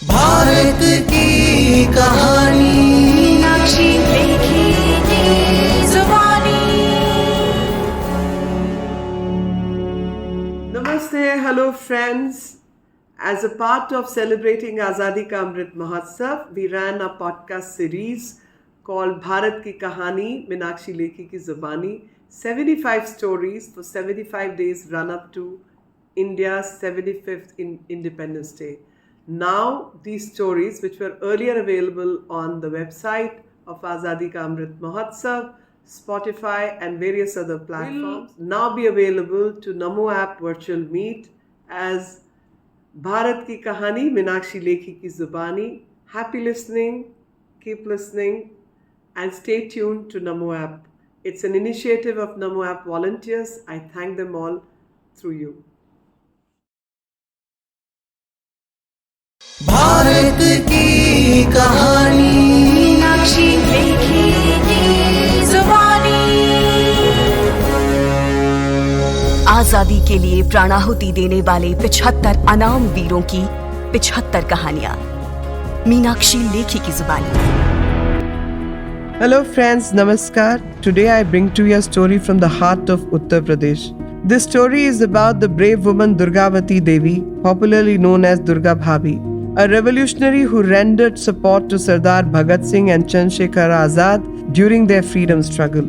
भारत की कहानी मीनाक्षी लेखी की जुबानी। Namaste, hello friends. As a part of celebrating Azadi Ka Amrit Mahotsav, we ran a podcast series called Bharat Ki Kahani Meenakshi Lekhi Ki Zubani. 75 stories for 75 days run up to India's 75th Independence Day. Now, these stories, which were earlier available on the website of Azadi Ka Amrit Mahotsav, Spotify and various other platforms, now be available to Namo app virtual meet as Bharat Ki Kahani Meenakshi Lekhi Ki Zubani. Happy listening, keep listening and stay tuned to Namo app. It's an initiative of Namo app volunteers. I thank them all through you. Bharat की कहानी मीनाक्षी लेखी की जुबानी। आजादी के लिए प्राणाहुति देने वाले 75 अनाम वीरों की 75 कहानियां मीनाक्षी लेखी की जुबानी। Hello friends, Namaskar. Today I bring to you a story from the heart of Uttar Pradesh. This story is about the brave woman Durgavati Devi, popularly known as Durga Bhabi, a revolutionary who rendered support to Sardar Bhagat Singh and Chandrasekhar Azad during their freedom struggle.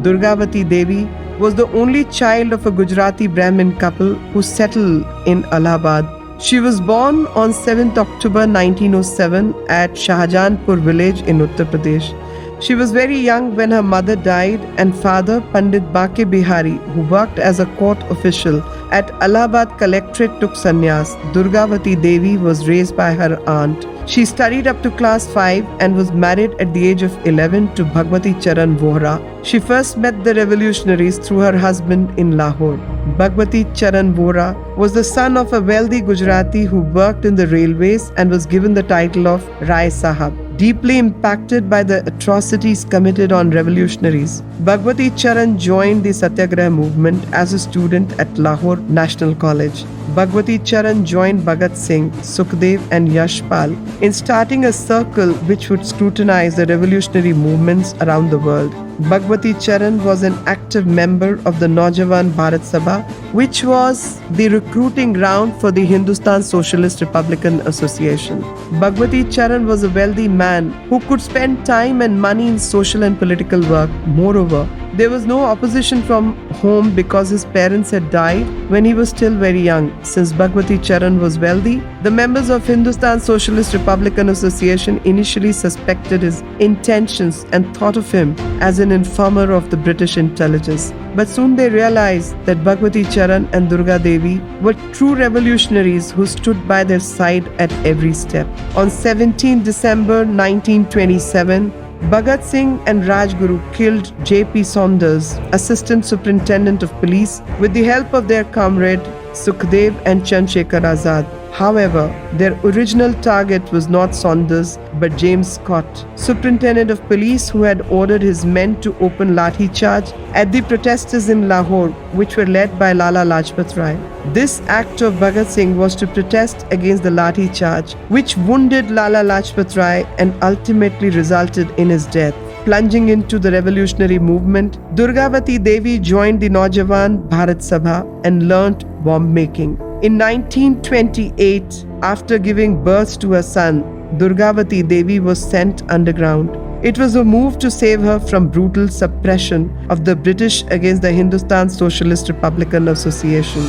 Durgavati Devi was the only child of a Gujarati Brahmin couple who settled in Allahabad. She was born on 7th October 1907 at Shahjahanpur village in Uttar Pradesh. She was very young when her mother died and father Pandit Bake Bihari, who worked as a court official at Allahabad Collectorate, took sannyas. Durgavati Devi was raised by her aunt. She studied up to class 5 and was married at the age of 11 to Bhagwati Charan Vohra. She first met the revolutionaries through her husband in Lahore. Bhagwati Charan Vohra was the son of a wealthy Gujarati who worked in the railways and was given the title of Rai Sahab. Deeply impacted by the atrocities committed on revolutionaries, Bhagwati Charan joined the Satyagraha movement as a student at Lahore National College. Bhagwati Charan joined Bhagat Singh, Sukhdev and Yashpal in starting a circle which would scrutinize the revolutionary movements around the world. Bhagwati Charan was an active member of the Naujawan Bharat Sabha, which was the recruiting ground for the Hindustan Socialist Republican Association. Bhagwati Charan was a wealthy man who could spend time and money in social and political work. Moreover, there was no opposition from home because his parents had died when he was still very young. Since Bhagwati Charan was wealthy, the members of Hindustan Socialist Republican Association initially suspected his intentions and thought of him as an informer of the British intelligence. But soon they realized that Bhagwati Charan and Durga Devi were true revolutionaries who stood by their side at every step. On 17 December 1927, Bhagat Singh and Rajguru killed J.P. Saunders, Assistant Superintendent of Police, with the help of their comrade Sukhdev and Chandrasekhar Azad. However, their original target was not Saunders but James Scott, Superintendent of Police, who had ordered his men to open lathi charge at the protesters in Lahore, which were led by Lala Lajpat Rai. This act of Bhagat Singh was to protest against the lathi charge, which wounded Lala Lajpat Rai and ultimately resulted in his death. Plunging into the revolutionary movement, Durgavati Devi joined the Naujawan Bharat Sabha and learnt bomb making. In 1928, after giving birth to a son, Durgavati Devi was sent underground. It was a move to save her from brutal suppression of the British against the Hindustan Socialist Republican Association.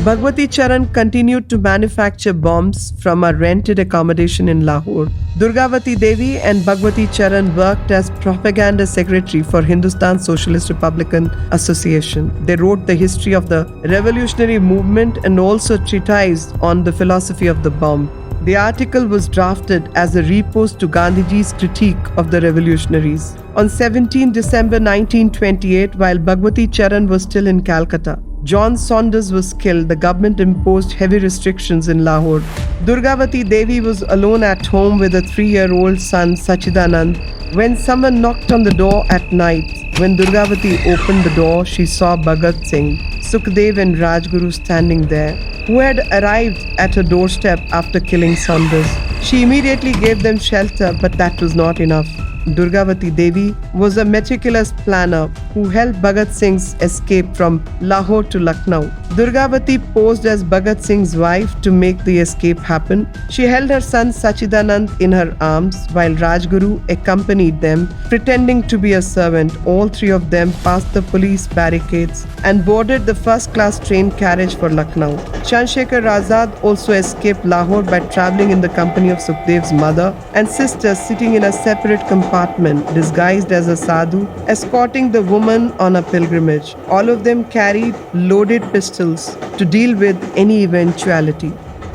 Bhagwati Charan continued to manufacture bombs from a rented accommodation in Lahore. Durgavati Devi and Bhagwati Charan worked as propaganda secretary for Hindustan Socialist Republican Association. They wrote the history of the revolutionary movement and also treatise on the philosophy of the bomb. The article was drafted as a repost to Gandhiji's critique of the revolutionaries. On 17 December 1928, while Bhagwati Charan was still in Calcutta, John Saunders was killed. The government imposed heavy restrictions in Lahore. Durgavati Devi was alone at home with a 3-year-old son, Sachidanand, when someone knocked on the door at night. When Durgavati opened the door, she saw Bhagat Singh, Sukhdev and Rajguru standing there, who had arrived at her doorstep after killing Saunders. She immediately gave them shelter, but that was not enough. Durgavati Devi was a meticulous planner who helped Bhagat Singh's escape from Lahore to Lucknow. Durgavati posed as Bhagat Singh's wife to make the escape happen. She held her son Sachidanand in her arms while Rajguru accompanied them, pretending to be a servant. All three of them passed the police barricades and boarded the first-class train carriage for Lucknow. Chandrasekhar Azad also escaped Lahore by travelling in the company of Sukhdev's mother and sister, sitting in a separate compartment disguised as a sadhu, escorting the woman on a pilgrimage. All of them carried loaded pistols to deal with any eventuality.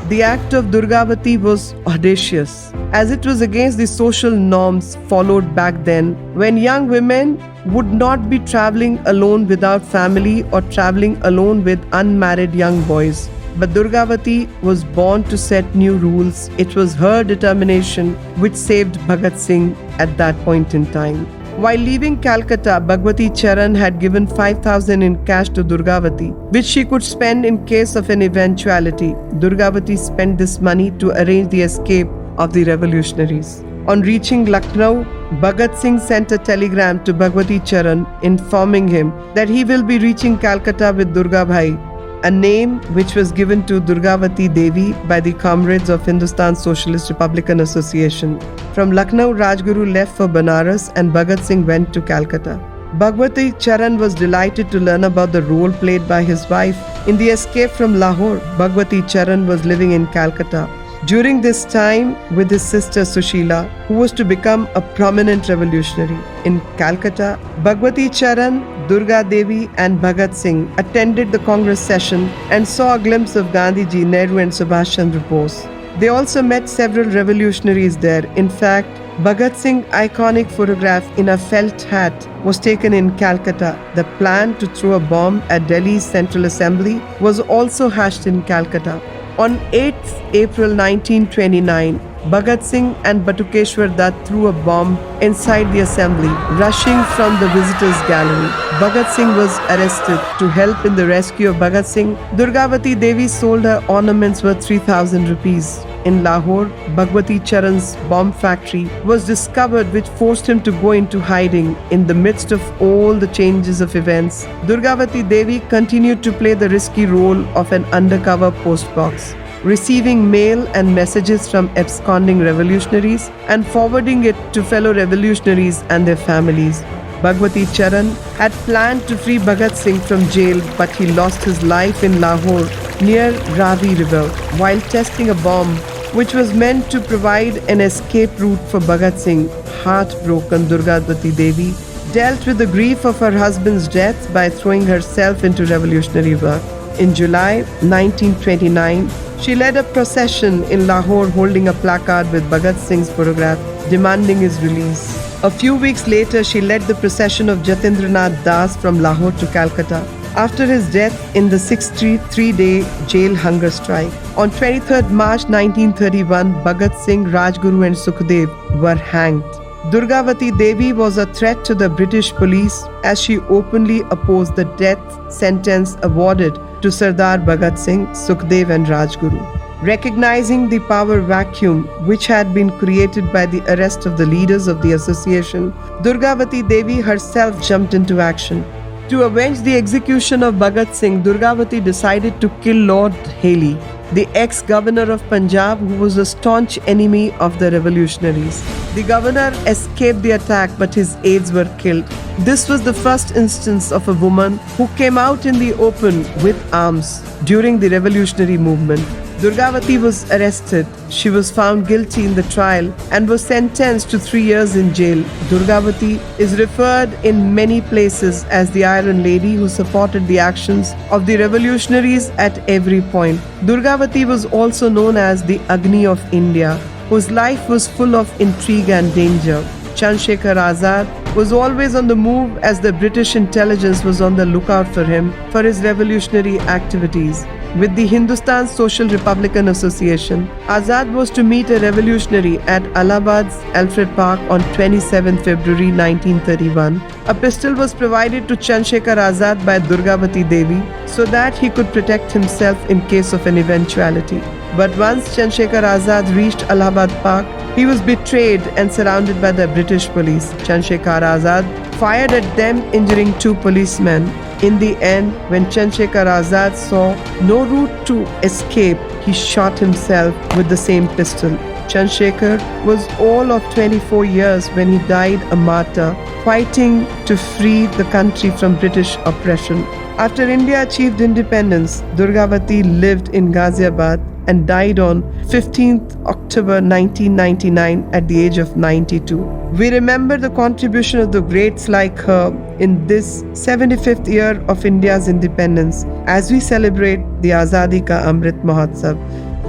The act of Durgavati was audacious, as it was against the social norms followed back then, when young women would not be traveling alone without family or traveling alone with unmarried young boys. But Durgavati was born to set new rules. It was her determination which saved Bhagat Singh at that point in time. While leaving Calcutta, Bhagwati Charan had given 5,000 in cash to Durgavati, which she could spend in case of an eventuality. Durgavati spent this money to arrange the escape of the revolutionaries. On reaching Lucknow, Bhagat Singh sent a telegram to Bhagwati Charan informing him that he will be reaching Calcutta with Durga Bhai, a name which was given to Durgavati Devi by the comrades of Hindustan Socialist Republican Association. From Lucknow, Rajguru left for Banaras and Bhagat Singh went to Calcutta. Bhagwati Charan was delighted to learn about the role played by his wife in the escape from Lahore. Bhagwati Charan was living in Calcutta during this time with his sister Sushila, who was to become a prominent revolutionary. In Calcutta, Bhagwati Charan, Durga Devi and Bhagat Singh attended the Congress session and saw a glimpse of Gandhiji, Nehru and Subhash Chandra Bose. They also met several revolutionaries there. In fact, Bhagat Singh's iconic photograph in a felt hat was taken in Calcutta. The plan to throw a bomb at Delhi's Central Assembly was also hatched in Calcutta. On 8th April 1929, Bhagat Singh and Batukeshwar Dutt threw a bomb inside the assembly, rushing from the visitors' gallery. Bhagat Singh was arrested. To help in the rescue of Bhagat Singh, Durgavati Devi sold her ornaments worth 3,000 rupees. In Lahore, Bhagwati Charan's bomb factory was discovered, which forced him to go into hiding. In the midst of all the changes of events, Durgavati Devi continued to play the risky role of an undercover postbox, receiving mail and messages from absconding revolutionaries and forwarding it to fellow revolutionaries and their families. Bhagwati Charan had planned to free Bhagat Singh from jail, but he lost his life in Lahore near Ravi River while testing a bomb which was meant to provide an escape route for Bhagat Singh. Heartbroken, Durgavati Devi dealt with the grief of her husband's death by throwing herself into revolutionary work. In July 1929, she led a procession in Lahore holding a placard with Bhagat Singh's photograph demanding his release. A few weeks later, she led the procession of Jatindranath Das from Lahore to Calcutta after his death in the 63-day jail hunger strike. On 23rd March 1931, Bhagat Singh, Rajguru and Sukhdev were hanged. Durgavati Devi was a threat to the British police as she openly opposed the death sentence awarded to Sardar Bhagat Singh, Sukhdev and Rajguru. Recognizing the power vacuum which had been created by the arrest of the leaders of the association, Durgavati Devi herself jumped into action. To avenge the execution of Bhagat Singh, Durgavati decided to kill Lord Haley, the ex-governor of Punjab, who was a staunch enemy of the revolutionaries. The governor escaped the attack, but his aides were killed. This was the first instance of a woman who came out in the open with arms during the revolutionary movement. Durgavati was arrested. She was found guilty in the trial and was sentenced to 3 years in jail. Durgavati is referred in many places as the Iron Lady who supported the actions of the revolutionaries at every point. Durgavati was also known as the Agni of India, whose life was full of intrigue and danger. Chandrasekhar Azad was always on the move as the British intelligence was on the lookout for him for his revolutionary activities. With the Hindustan Social Republican Association, Azad was to meet a revolutionary at Allahabad's Alfred Park on 27 February 1931. A pistol was provided to Chandrasekhar Azad by Durgavati Devi so that he could protect himself in case of an eventuality. But once Chandrasekhar Azad reached Allahabad Park, he was betrayed and surrounded by the British police. Chandrasekhar Azad fired at them, injuring 2 policemen. In the end, when Chandrasekhar Azad saw no route to escape, he shot himself with the same pistol. Chandrasekhar was all of 24 years when he died a martyr, fighting to free the country from British oppression. After India achieved independence, Durgavati lived in Ghaziabad and died on 15th October 1999 at the age of 92. We remember the contribution of the greats like her in this 75th year of India's independence as we celebrate the Azadi Ka Amrit Mahotsav.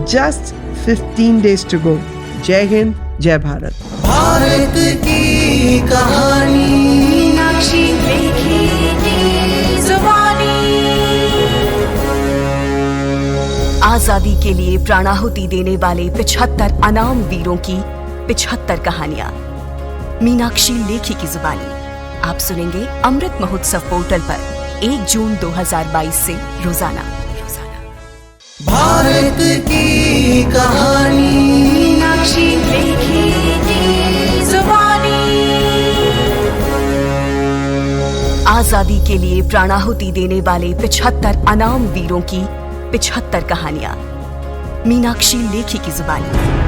Just 15 days to go. Jai Hind, Jai Bharat. Bharat की कहानी मीनाक्षी लेखी की जुबानी। आजादी के लिए प्राणाहुति देने वाले 75 अनाम वीरों की 75 कहानियां मीनाक्षी लेखी की जुबानी। आप सुनेंगे अमृत महोत्सव पोर्टल पर 1 जून 2022 से रोजाना। भारत की कहानी मीनाक्षी लेखी की जुबानी। आजादी के लिए प्राणाहुति देने वाले 75 अनाम वीरों की 75 कहानियां मीनाक्षी लेखी की जुबानी।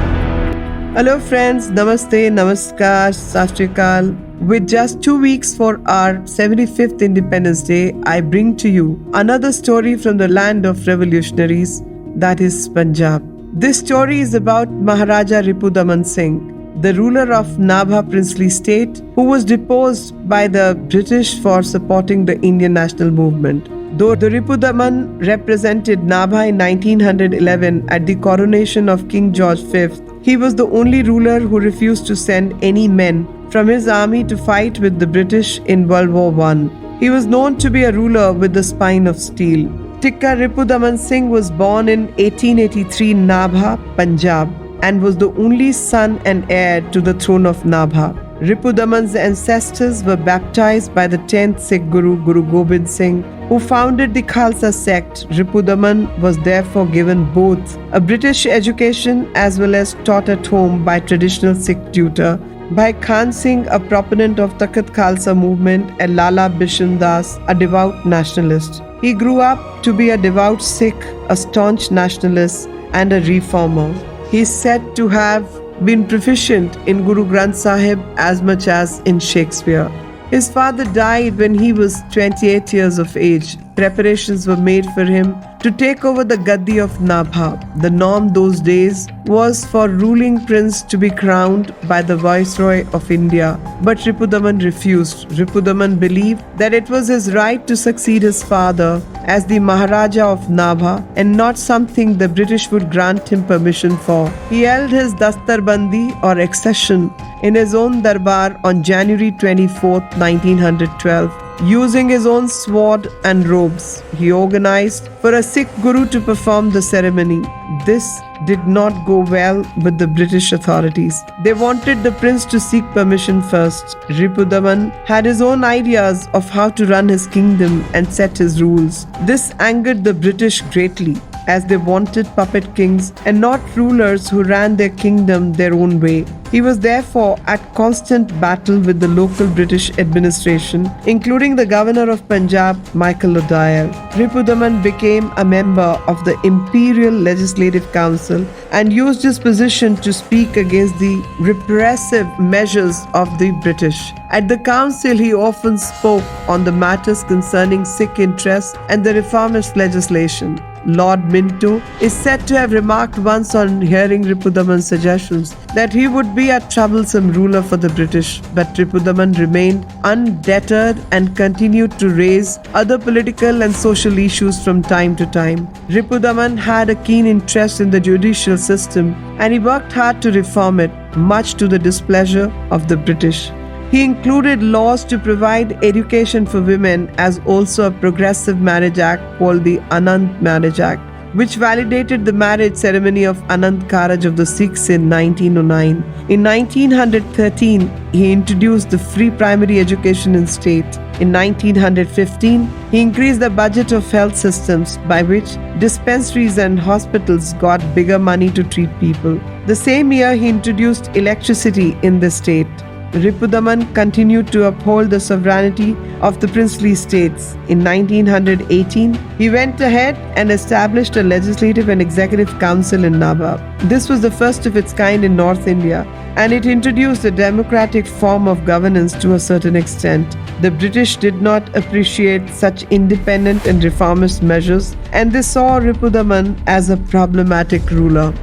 Hello friends, Namaste, Namaskar, Sat Shri Akal. With just 2 weeks for our 75th Independence Day, I bring to you another story from the land of revolutionaries, that is Punjab. This story is about Maharaja Ripudaman Singh, the ruler of Nabha princely state, who was deposed by the British for supporting the Indian national movement. Though the Ripudaman represented Nabha in 1911 at the coronation of King George V, he was the only ruler who refused to send any men from his army to fight with the British in World War I. He was known to be a ruler with the spine of steel. Tikka Ripudaman Singh was born in 1883 in Nabha, Punjab, and was the only son and heir to the throne of Nabha. Ripudaman's ancestors were baptized by the 10th Sikh Guru, Guru Gobind Singh, who founded the Khalsa sect. Ripudaman was therefore given both a British education as well as taught at home by traditional Sikh tutor, by Khan Singh, a proponent of Takht Khalsa movement, and Lala Bishan Das, a devout nationalist. He grew up to be a devout Sikh, a staunch nationalist, and a reformer. He is said to have been proficient in Guru Granth Sahib as much as in Shakespeare. His father died when he was 28 years of age. Preparations were made for him to take over the Gaddi of Nabha. The norm those days was for ruling prince to be crowned by the Viceroy of India. But Ripudaman refused. Ripudaman believed that it was his right to succeed his father as the Maharaja of Nabha and not something the British would grant him permission for. He held his Dastarbandi or accession in his own darbar on January 24, 1912. Using his own sword and robes, he organized for a Sikh Guru to perform the ceremony. This did not go well with the British authorities. They wanted the prince to seek permission first. Ripudaman had his own ideas of how to run his kingdom and set his rules. This angered the British greatly, as they wanted puppet kings and not rulers who ran their kingdom their own way. He was therefore at constant battle with the local British administration, including the governor of Punjab, Michael O'Donnell. Ripudaman became a member of the Imperial Legislative Council and used his position to speak against the repressive measures of the British. At the council, he often spoke on the matters concerning Sikh interests and the reformist legislation. Lord Minto is said to have remarked once on hearing Ripudaman's suggestions that he would be a troublesome ruler for the British, but Ripudaman remained undeterred and continued to raise other political and social issues from time to time. Ripudaman had a keen interest in the judicial system and he worked hard to reform it, much to the displeasure of the British. He included laws to provide education for women as also a progressive marriage act called the Anand Marriage Act. which validated the marriage ceremony of Anand Karaj of the Sikhs in 1909. In 1913, he introduced the free primary education in state. In 1915, he increased the budget of health systems, by which dispensaries and hospitals got bigger money to treat people. The same year, he introduced electricity in the state. Ripudaman continued to uphold the sovereignty of the princely states. In 1918, he went ahead and established a legislative and executive council in Nabha. This was the first of its kind in North India, and it introduced a democratic form of governance to a certain extent. The British did not appreciate such independent and reformist measures, and they saw Ripudaman as a problematic ruler.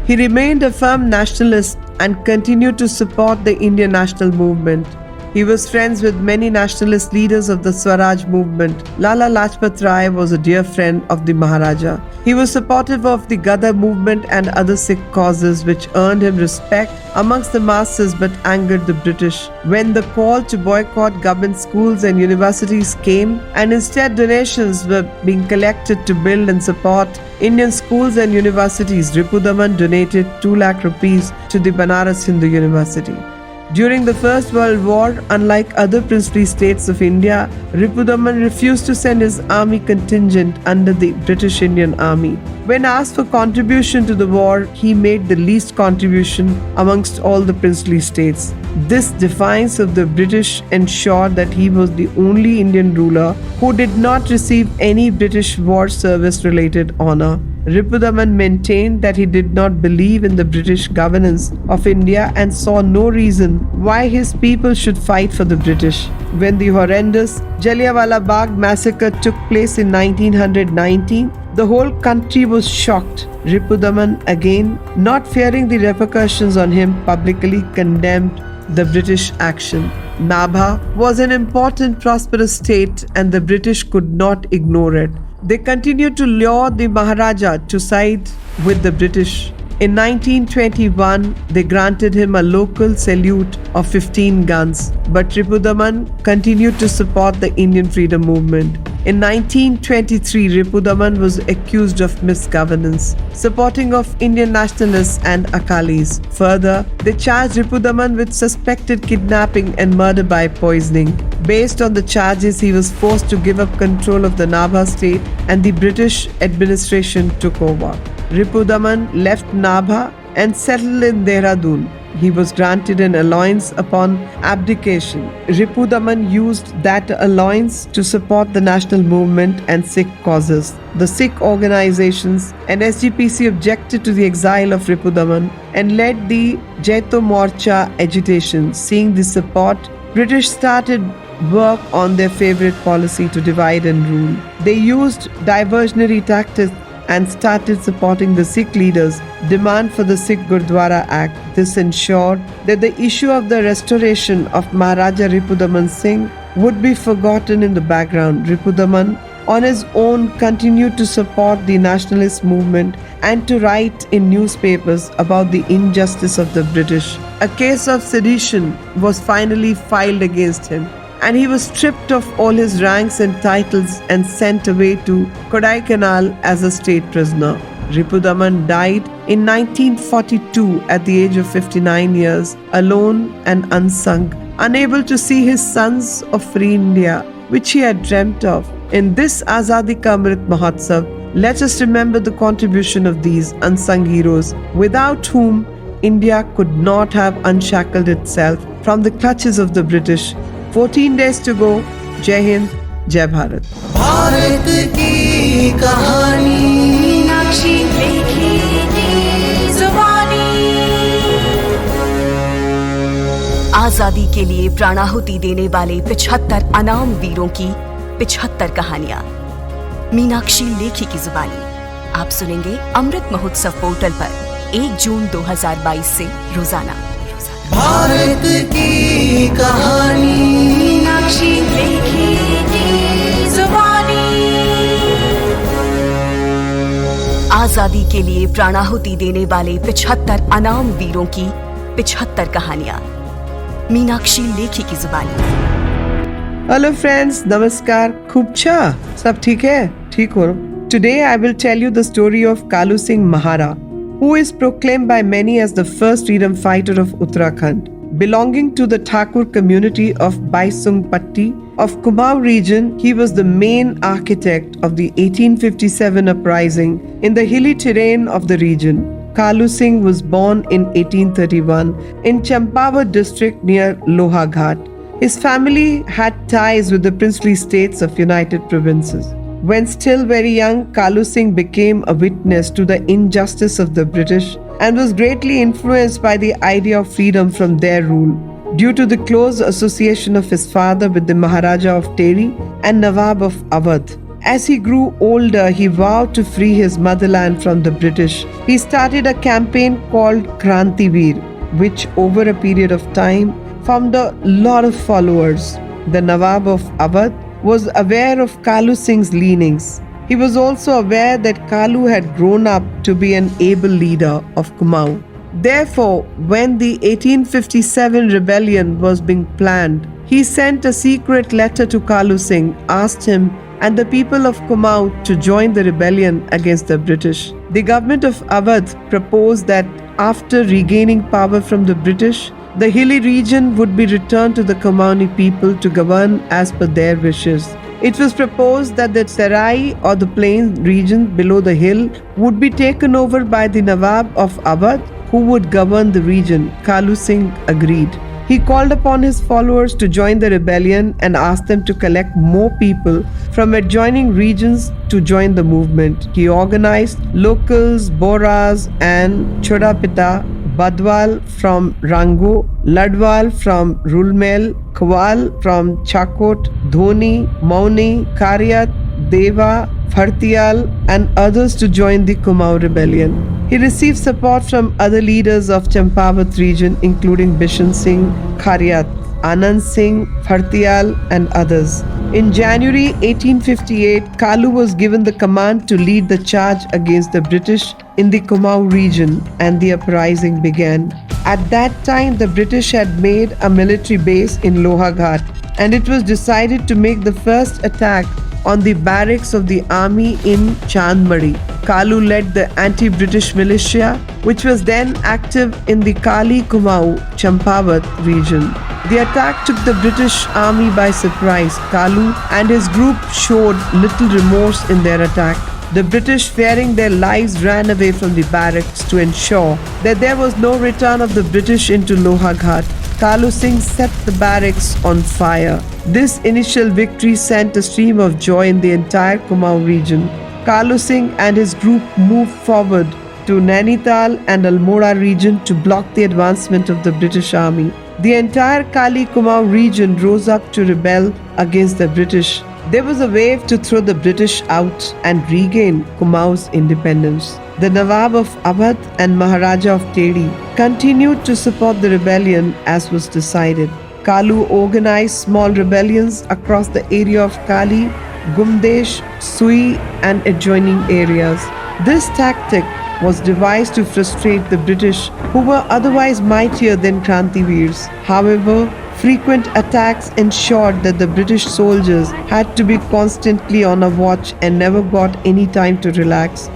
He remained a firm nationalist and continued to support the Indian national movement. He was friends with many nationalist leaders of the Swaraj movement. Lala Lajpat Rai was a dear friend of the Maharaja. He was supportive of the Gada movement and other Sikh causes, which earned him respect amongst the masses but angered the British. When the call to boycott government schools and universities came, and instead donations were being collected to build and support Indian schools and universities, Ripudaman donated 2 lakh rupees to the Banaras Hindu University. During the First World War, unlike other princely states of India, Ripudaman refused to send his army contingent under the British Indian Army. When asked for contribution to the war, he made the least contribution amongst all the princely states. This defiance of the British ensured that he was the only Indian ruler who did not receive any British war service related honor. Ripudaman maintained that he did not believe in the British governance of India and saw no reason why his people should fight for the British. When the horrendous Jallianwala Bagh massacre took place in 1919, the whole country was shocked. Ripudaman, again, not fearing the repercussions on him, publicly condemned the British action. Nabha was an important prosperous state and the British could not ignore it. They continued to lure the Maharaja to side with the British. In 1921, they granted him a local salute of 15 guns, but Ripudaman continued to support the Indian freedom movement. In 1923, Ripudaman was accused of misgovernance, supporting of Indian nationalists and Akalis. Further, they charged Ripudaman with suspected kidnapping and murder by poisoning. Based on the charges, he was forced to give up control of the Nabha state and the British administration took over. Ripudaman left Nabha and settled in Dehradun. He was granted an allowance upon abdication. Ripudaman used that allowance to support the national movement and Sikh causes. The Sikh organizations and SGPC objected to the exile of Ripudaman and led the Jaito Morcha agitation. Seeing the support, British started work on their favorite policy to divide and rule. They used diversionary tactics and started supporting the Sikh leaders' demand for the Sikh Gurdwara Act. This ensured that the issue of the restoration of Maharaja Ripudaman Singh would be forgotten in the background. Ripudaman, on his own, continued to support the nationalist movement and to write in newspapers about the injustice of the British. A case of sedition was finally filed against him, and he was stripped of all his ranks and titles and sent away to Kodaikanal as a state prisoner. Ripudaman died in 1942 at the age of 59 years, alone and unsung, unable to see his sons of free India, which he had dreamt of. In this Azadi Ka Amrit Mahotsav, let us remember the contribution of these unsung heroes, without whom India could not have unshackled itself from the clutches of the British. 14 days to go. Jai Hind, Jai Bharat. Bharat की कहानी मीनाक्षी लेखी की जुबानी। आजादी के लिए प्राणाहुति देने वाले 75 अनाम वीरों की 75 कहानियां मीनाक्षी लेखी की जुबानी। आप सुनेंगे अमृत महोत्सव पोर्टल पर 1 जून 2022 से रोजाना। भारत की कहानी मीनाक्षी लेखी की जुबानी। आजादी के लिए प्राणाहुति देने वाले 75 अनाम वीरों की 75 कहानियां मीनाक्षी लेखी की जुबानी। हेलो फ्रेंड्स, नमस्कार। खूब अच्छा, सब ठीक है? ठीक हो? Today I will tell you the story of Kalu Singh Mahara, who is proclaimed by many as the first freedom fighter of Uttarakhand. Belonging to the Thakur community of Baisung Patti of Kumaon region, he was the main architect of the 1857 uprising in the hilly terrain of the region. Kalu Singh was born in 1831 in Champawat district near Lohaghat. His family had ties with the princely states of United Provinces. When still very young, Kalu Singh became a witness to the injustice of the British and was greatly influenced by the idea of freedom from their rule. Due to the close association of his father with the Maharaja of Teri and Nawab of Awadh. As he grew older, he vowed to free his motherland from the British. He started a campaign called Krantiveer, which over a period of time formed a lot of followers. The Nawab of Awadh was aware of Kalu Singh's leanings. He was also aware that Kalu had grown up to be an able leader of Kumaon. Therefore, when the 1857 rebellion was being planned, he sent a secret letter to Kalu Singh, asked him and the people of Kumaon to join the rebellion against the British. The government of Awadh proposed that after regaining power from the British, the hilly region would be returned to the Kumaoni people to govern as per their wishes. It was proposed that the Terai or the plain region below the hill would be taken over by the Nawab of Awadh, who would govern the region. Kalu Singh agreed. He called upon his followers to join the rebellion and asked them to collect more people from adjoining regions to join the movement. He organized locals, Boras and Chodapita, Badwal from Rango, Ladwal from Rulmel, Khwal from Chakot, Dhoni, Mauni, Karyat, Deva, Phartial and others to join the Kumaon rebellion. He received support from other leaders of Champawat region including Bishan Singh, Karyat, Anand Singh, Phartial and others. In January 1858, Kalu was given the command to lead the charge against the British in the Kumaon region and the uprising began. At that time, the British had made a military base in Lohaghat and it was decided to make the first attack on the barracks of the army in Chandmadi. Kalu led the anti-British militia, which was then active in the Kali Kumaon Champawat region. The attack took the British army by surprise. Kalu and his group showed little remorse in their attack. The British, fearing their lives, ran away from the barracks to ensure that there was no return of the British into Lohaghat. Kalu Singh set the barracks on fire. This initial victory sent a stream of joy in the entire Kumaon region. Kalu Singh and his group moved forward to Nainital and Almora region to block the advancement of the British army. The entire Kali Kumaon region rose up to rebel against the British. There was a wave to throw the British out and regain Kumaon's independence. The Nawab of Awadh and Maharaja of Teri continued to support the rebellion as was decided. Kalu organized small rebellions across the area of Kali, Gumdesh, Sui and adjoining areas. This tactic was devised to frustrate the British, who were otherwise mightier than Krantiveers. However, frequent attacks ensured that the British soldiers had to be constantly on a watch and never got any time to relax.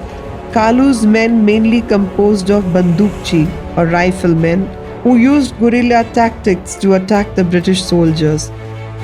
Kalu's men, mainly composed of bandukchi or riflemen, who used guerrilla tactics to attack the British soldiers.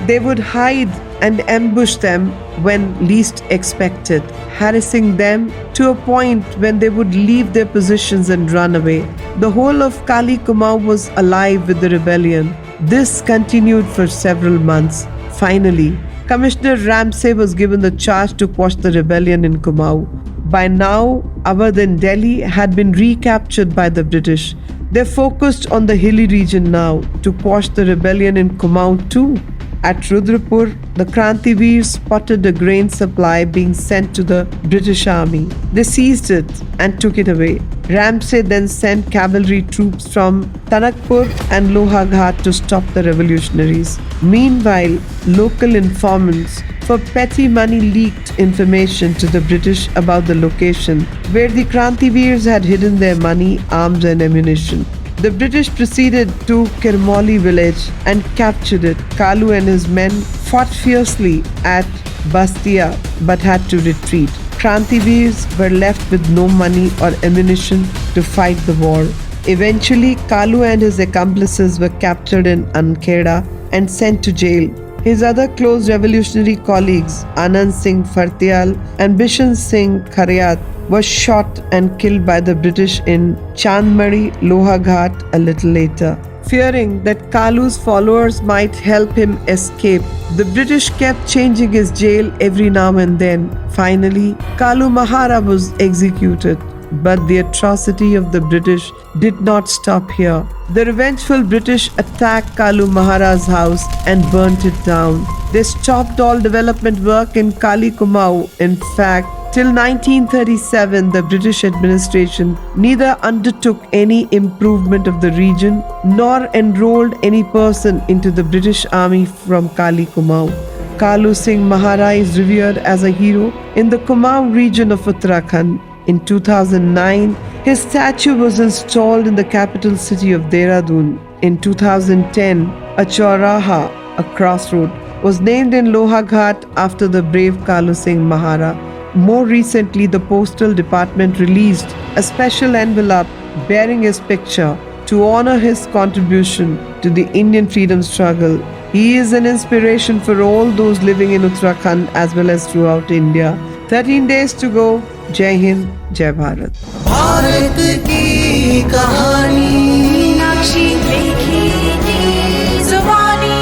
They would hide and ambush them when least expected, harassing them to a point when they would leave their positions and run away. The whole of Kali Kumaon was alive with the rebellion. This continued for several months. Finally, Commissioner Ramsay was given the charge to quash the rebellion in Kumaon. By now, Awadh and Delhi had been recaptured by the British. They focused on the hilly region now to quash the rebellion in Kumaon too. At Rudrapur, the Krantiveers spotted a grain supply being sent to the British army. They seized it and took it away. Ramsay then sent cavalry troops from Tanakpur and Lohaghat to stop the revolutionaries. Meanwhile, local informants for petty money leaked information to the British about the location where the Krantiveers had hidden their money, arms and ammunition. The British proceeded to Kirmoli village and captured it. Kalu and his men fought fiercely at Bastia but had to retreat. Krantiveers were left with no money or ammunition to fight the war. Eventually, Kalu and his accomplices were captured in Ankheda and sent to jail. His other close revolutionary colleagues, Anand Singh Fartial and Bishan Singh Kharyat, were shot and killed by the British in Chandmari, Lohaghat a little later. Fearing that Kalu's followers might help him escape, the British kept changing his jail every now and then. Finally, Kalu Mahara was executed. But the atrocity of the British did not stop here. The revengeful British attacked Kalu Mahara's house and burnt it down. They stopped all development work in Kali Kumau. In fact, till 1937, the British administration neither undertook any improvement of the region nor enrolled any person into the British army from Kali Kumau. Kalu Singh Mahara is revered as a hero in the Kumau region of Uttarakhand. In 2009, his statue was installed in the capital city of Dehradun. In 2010, a Chauraha, a crossroad, was named in Lohaghat after the brave Kalu Singh Mahara. More recently, the Postal Department released a special envelope bearing his picture to honor his contribution to the Indian freedom struggle. He is an inspiration for all those living in Uttarakhand as well as throughout India. 13 days to go. जय हिंद, जय भारत। भारत की कहानी मीनाक्षी लेखी की जुबानी।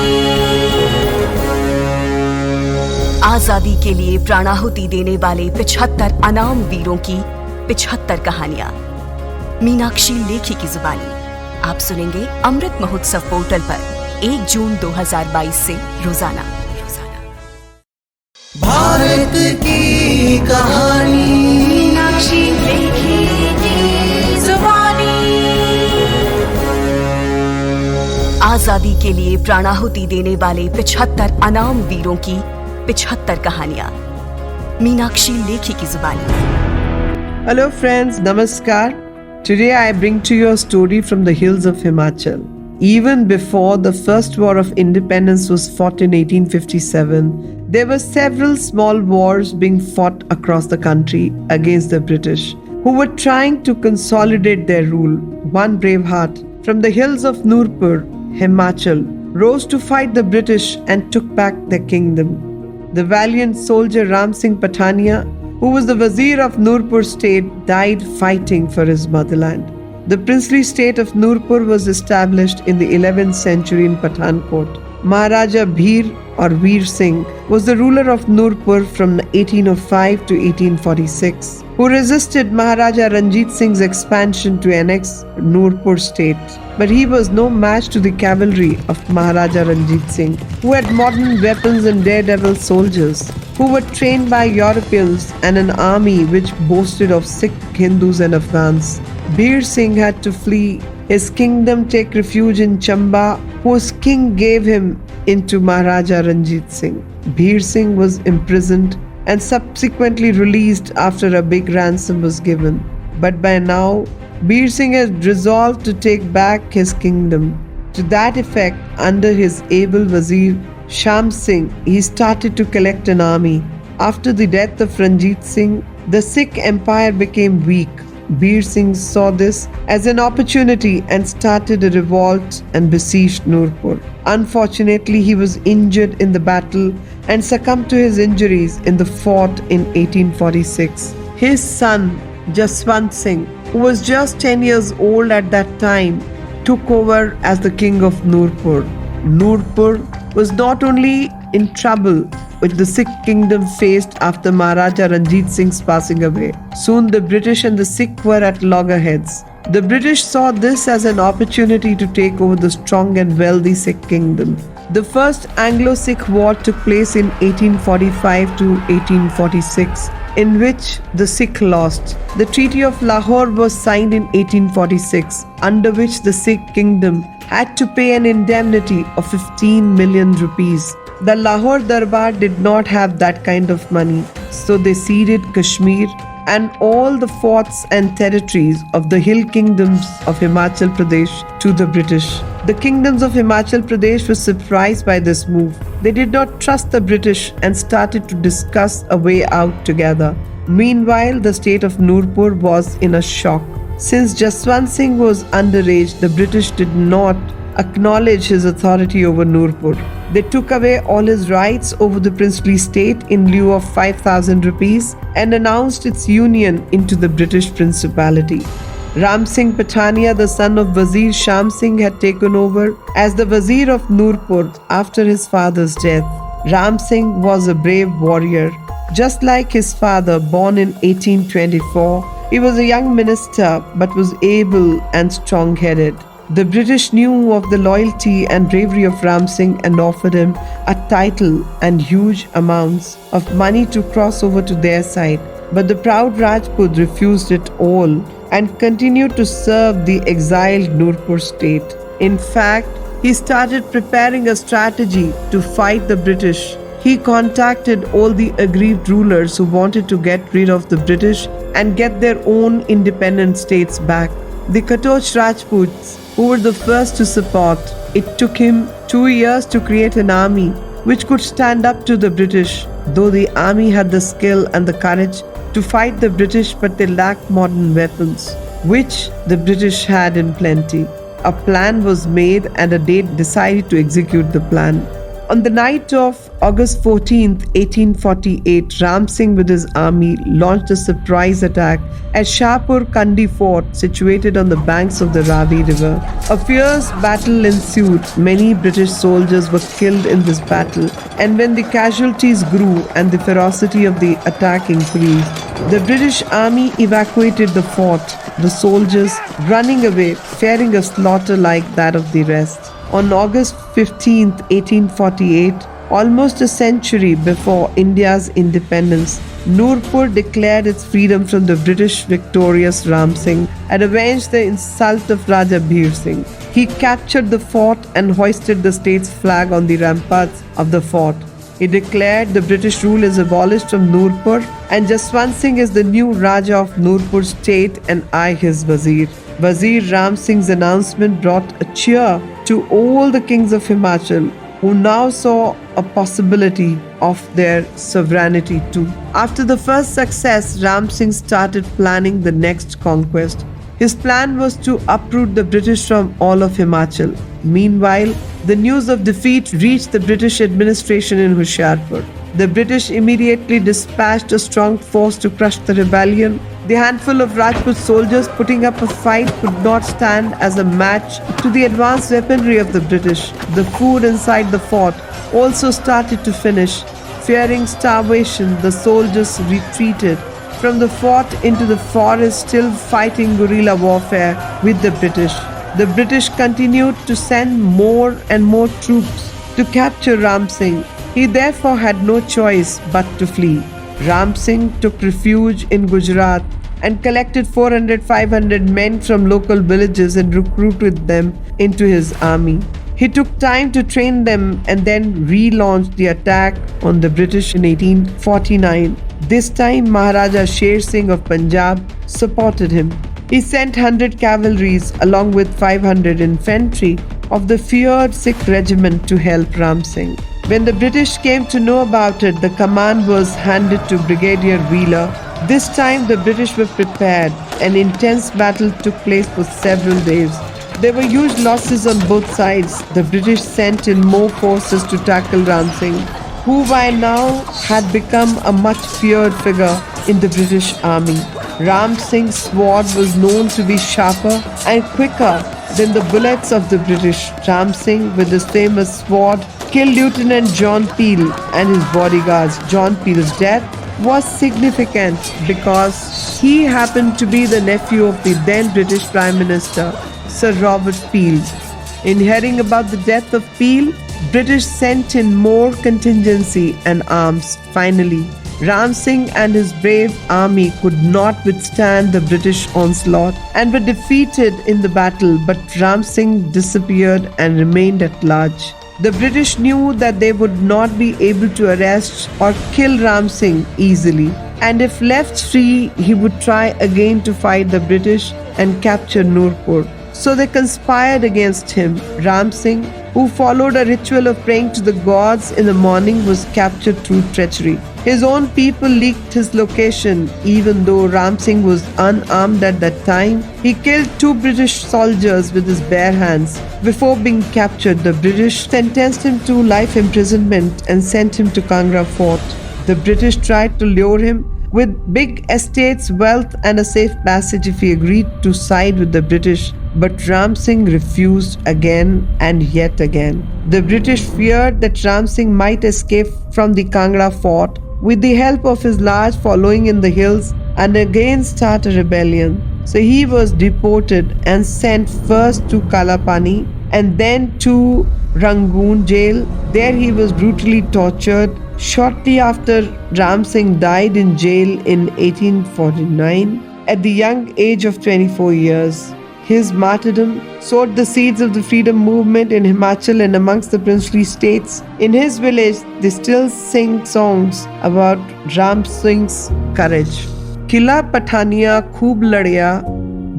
आजादी के लिए प्राणाहुति देने वाले 75 अनाम वीरों की 75 कहानियां मीनाक्षी लेखी की जुबानी आप सुनेंगे अमृत महोत्सव पोर्टल पर 1 जून 2022 से रोजाना। भारत की कहानी मीनाक्षी लेखी की जुबानी। आजादी के लिए प्राणाहुति देने वाले 75 अनाम वीरों की 75 कहानियां मीनाक्षी लेखी की जुबानी। Hello friends, Namaskar. Today I bring to you a story from the hills of Himachal. Even before the first war of independence was fought in 1857, there were several small wars being fought across the country against the British, who were trying to consolidate their rule. One brave heart from the hills of Nurpur, Himachal, rose to fight the British and took back their kingdom. The valiant soldier Ram Singh Pathania, who was the Wazir of Nurpur state, died fighting for his motherland. The princely state of Nurpur was established in the 11th century in Pathankot. Maharaja Bhir or Veer Singh was the ruler of Nurpur from 1805 to 1846, who resisted Maharaja Ranjit Singh's expansion to annex Nurpur state. But he was no match to the cavalry of Maharaja Ranjit Singh, who had modern weapons and daredevil soldiers, who were trained by Europeans, and an army which boasted of Sikh, Hindus and Afghans. Veer Singh had to flee his kingdom, take refuge in Chamba, whose king gave him into Maharaja Ranjit Singh. Veer Singh was imprisoned and subsequently released after a big ransom was given. But by now, Veer Singh had resolved to take back his kingdom. To that effect, under his able Wazir Sham Singh, he started to collect an army. After the death of Ranjit Singh, the Sikh empire became weak. Veer Singh saw this as an opportunity and started a revolt and besieged Nurpur. Unfortunately, he was injured in the battle and succumbed to his injuries in the fort in 1846. His son, Jaswant Singh, who was just 10 years old at that time, took over as the king of Nurpur. Nurpur was not only in trouble which the Sikh kingdom faced after Maharaja Ranjit Singh's passing away. Soon the British and the Sikh were at loggerheads. The British saw this as an opportunity to take over the strong and wealthy Sikh kingdom. The first Anglo-Sikh war took place in 1845 to 1846, in which the Sikh lost. The Treaty of Lahore was signed in 1846, under which the Sikh kingdom had to pay an indemnity of 15 million rupees. The Lahore Darbar did not have that kind of money, so they ceded Kashmir and all the forts and territories of the hill kingdoms of Himachal Pradesh to the British. The kingdoms of Himachal Pradesh were surprised by this move. They did not trust the British and started to discuss a way out together. Meanwhile, the state of Nurpur was in a shock. Since Jaswant Singh was underage, the British did not acknowledge his authority over Nurpur. They took away all his rights over the princely state in lieu of 5,000 rupees and announced its union into the British principality. Ram Singh Pathania, the son of Wazir Sham Singh, had taken over as the Wazir of Nurpur after his father's death. Ram Singh was a brave warrior. Just like his father, born in 1824, he was a young minister but was able and strong-headed. The British knew of the loyalty and bravery of Ram Singh and offered him a title and huge amounts of money to cross over to their side. But the proud Rajput refused it all and continued to serve the exiled Nurpur state. In fact, he started preparing a strategy to fight the British. He contacted all the aggrieved rulers who wanted to get rid of the British and get their own independent states back. The Katoch Rajputs, who were the first to support, it took him 2 years to create an army which could stand up to the British, though the army had the skill and the courage to fight the British, but they lacked modern weapons, which the British had in plenty. A plan was made and a date decided to execute the plan. On the night of August 14th, 1848, Ram Singh with his army launched a surprise attack at Shahpur Kandi Fort situated on the banks of the Ravi River. A fierce battle ensued. Many British soldiers were killed in this battle, and when the casualties grew and the ferocity of the attack increased, the British army evacuated the fort, the soldiers running away, fearing a slaughter like that of the rest. On August 15, 1848, almost a century before India's independence, Nurpur declared its freedom from the British victorious Ram Singh and avenged the insult of Raja Bhir Singh. He captured the fort and hoisted the state's flag on the ramparts of the fort. He declared the British rule is abolished from Nurpur and Jaswant Singh is the new Raja of Nurpur state and I his Wazir. Wazir Ram Singh's announcement brought a cheer to all the kings of Himachal, who now saw a possibility of their sovereignty too. After the first success, Ram Singh started planning the next conquest. His plan was to uproot the British from all of Himachal. Meanwhile, the news of defeat reached the British administration in Hoshiarpur. The British immediately dispatched a strong force to crush the rebellion. The handful of Rajput soldiers putting up a fight could not stand as a match to the advanced weaponry of the British. The food inside the fort also started to finish. Fearing starvation, the soldiers retreated from the fort into the forest, still fighting guerrilla warfare with the British. The British continued to send more and more troops to capture Ram Singh. He therefore had no choice but to flee. Ram Singh took refuge in Gujarat and collected 400-500 men from local villages and recruited them into his army. He took time to train them and then relaunched the attack on the British in 1849. This time Maharaja Sher Singh of Punjab supported him. He sent 100 cavalries along with 500 infantry of the feared Sikh regiment to help Ram Singh. When the British came to know about it, the command was handed to Brigadier Wheeler. This time the British were prepared. An intense battle took place for several days. There were huge losses on both sides. The British sent in more forces to tackle Ram Singh, who by now had become a much feared figure in the British army. Ram Singh's sword was known to be sharper and quicker than the bullets of the British. Ram Singh, with his famous sword, killed Lieutenant John Peel and his bodyguards. John Peel's death was significant because he happened to be the nephew of the then British Prime Minister, Sir Robert Peel. In hearing about the death of Peel, British sent in more contingency and arms. Finally, Ram Singh and his brave army could not withstand the British onslaught and were defeated in the battle, but Ram Singh disappeared and remained at large. The British knew that they would not be able to arrest or kill Ram Singh easily, and if left free, he would try again to fight the British and capture Nurpur. So they conspired against him. Ram Singh, who followed a ritual of praying to the gods in the morning, was captured through treachery. His own people leaked his location. Even though Ram Singh was unarmed at that time, he killed 2 British soldiers with his bare hands. Before being captured, the British sentenced him to life imprisonment and sent him to Kangra Fort. The British tried to lure him with big estates, wealth, and a safe passage if he agreed to side with the British. But Ram Singh refused again and yet again. The British feared that Ram Singh might escape from the Kangra fort with the help of his large following in the hills and again start a rebellion. So he was deported and sent first to Kalapani and then to Rangoon jail. There he was brutally tortured. Shortly after, Ram Singh died in jail in 1849 at the young age of 24 years. His martyrdom sowed the seeds of the freedom movement in Himachal and amongst the princely states. In his village, they still sing songs about Ram Singh's courage. Kila Pathania Khoob Ladya,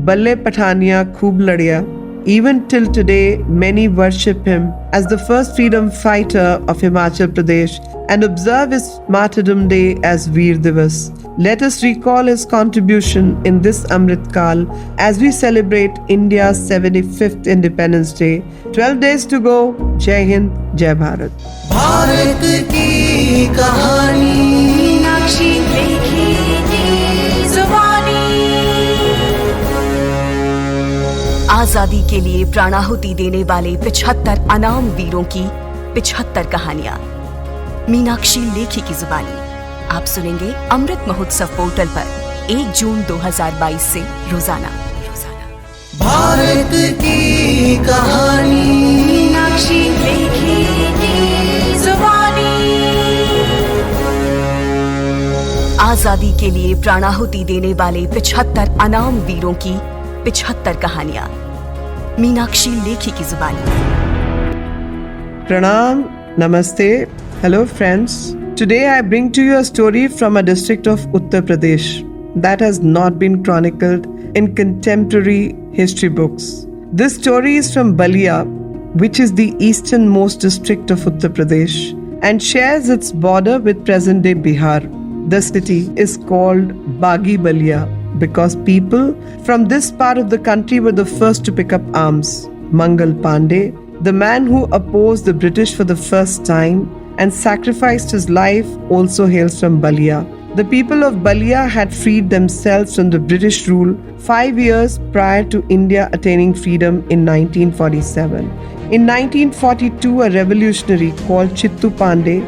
Balle Pathania Khoob Ladya. Even till today, many worship him as the first freedom fighter of Himachal Pradesh and observe his martyrdom day as Veer Divas. Let us recall his contribution in this Amrit Kal as we celebrate India's 75th Independence Day. 12 days to go. Jai Hind, Jai Bharat. Bharat की कहानी मीनाक्षी लेखी की जुबानी। आजादी के लिए प्राणाहुति देने वाले 75 अनाम वीरों की 75 कहानियां मीनाक्षी लेखी की जुबानी। आप सुनेंगे अमृत महोत्सव पोर्टल पर 1 जून 2022 से रोजाना। भारत की कहानी मीनाक्षी लेखी की जुबानी। आजादी के लिए प्राणाहुति देने वाले 75 अनाम वीरों की 75 कहानियां मीनाक्षी लेखी की जुबानी। Pranam, Namaste. Hello friends. Today I bring to you a story from a district of Uttar Pradesh that has not been chronicled in contemporary history books. This story is from Balia, which is the easternmost district of Uttar Pradesh and shares its border with present-day Bihar. The city is called Bagi Balia because people from this part of the country were the first to pick up arms. Mangal Pandey, the man who opposed the British for the first time and sacrificed his life, also hails from Balia. The people of Balia had freed themselves from the British rule 5 years prior to India attaining freedom in 1947. In 1942, a revolutionary called Chittu Pandey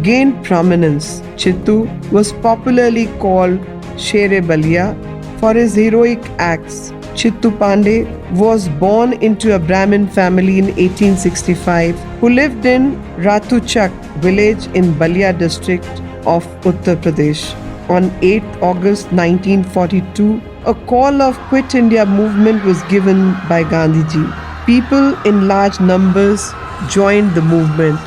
gained prominence. Chittu was popularly called Shere Balia for his heroic acts. Chittu Pandey was born into a Brahmin family in 1865 who lived in Ratuchak village in Balia district of Uttar Pradesh. On 8th August 1942, a call of Quit India movement was given by Gandhiji. People in large numbers joined the movement.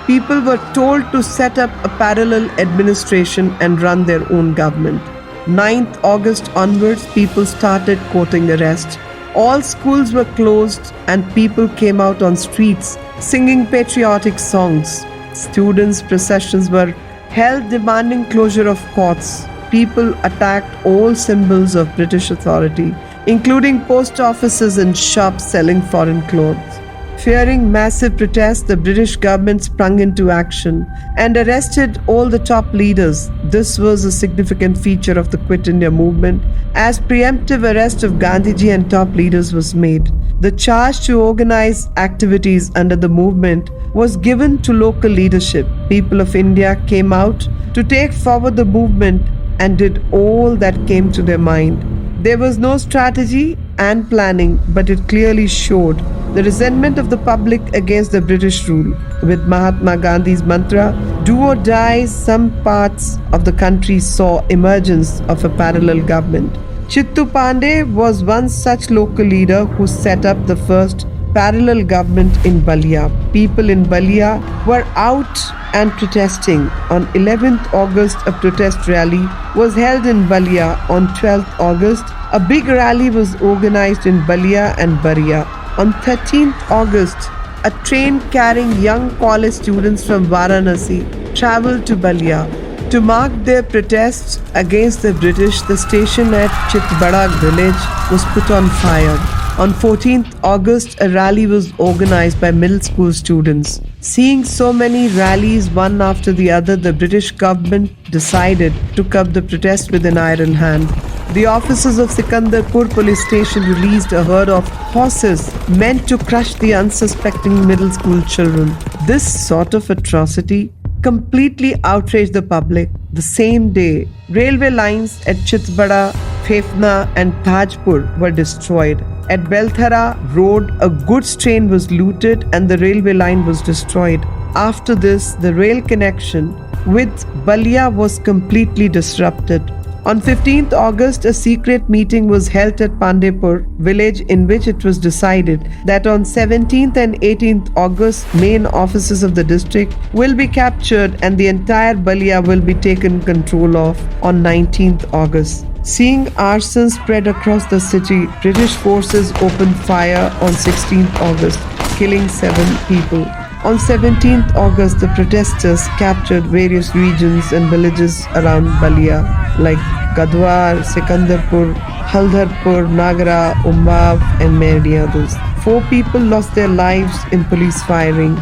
People were told to set up a parallel administration and run their own government. 9th August onwards, people started quoting arrest. All schools were closed and people came out on streets singing patriotic songs. Students' processions were held demanding closure of courts. People attacked all symbols of British authority, including post offices and shops selling foreign clothes. Fearing massive protests, the British government sprung into action and arrested all the top leaders. This was a significant feature of the Quit India movement, as preemptive arrest of Gandhiji and top leaders was made. The charge to organize activities under the movement was given to local leadership. People of India came out to take forward the movement and did all that came to their mind. There was no strategy and planning, but it clearly showed the resentment of the public against the British rule. With Mahatma Gandhi's mantra, do or die, some parts of the country saw emergence of a parallel government. Chittu Pandey was one such local leader who set up the first parallel government in Balia. People in Balia were out and protesting. On 11th August, a protest rally was held in Balia. On 12th August, a big rally was organized in Balia and Baria. On 13th August, a train carrying young college students from Varanasi traveled to Balia. To mark their protests against the British, the station at Chitbada village was put on fire. On 14th August, a rally was organized by middle school students. Seeing so many rallies one after the other, the British government decided to curb the protest with an iron hand. The officers of Sikandarpur police station released a herd of horses meant to crush the unsuspecting middle school children. This sort of atrocity completely outraged the public. The same day, railway lines at Chitbada, Phefna and Tajpur were destroyed. At Belthara Road, a goods train was looted and the railway line was destroyed. After this, the rail connection with Balia was completely disrupted. On 15th August, a secret meeting was held at Pandepur village in which it was decided that on 17th and 18th August, main offices of the district will be captured and the entire Balia will be taken control of on 19th August. Seeing arson spread across the city, British forces opened fire on 16th August, killing 7 people. On 17th August, the protesters captured various regions and villages around Balia like Gadwar, Sikandarpur, Haldarpur, Nagara, Umbav and many others. 4 people lost their lives in police firing.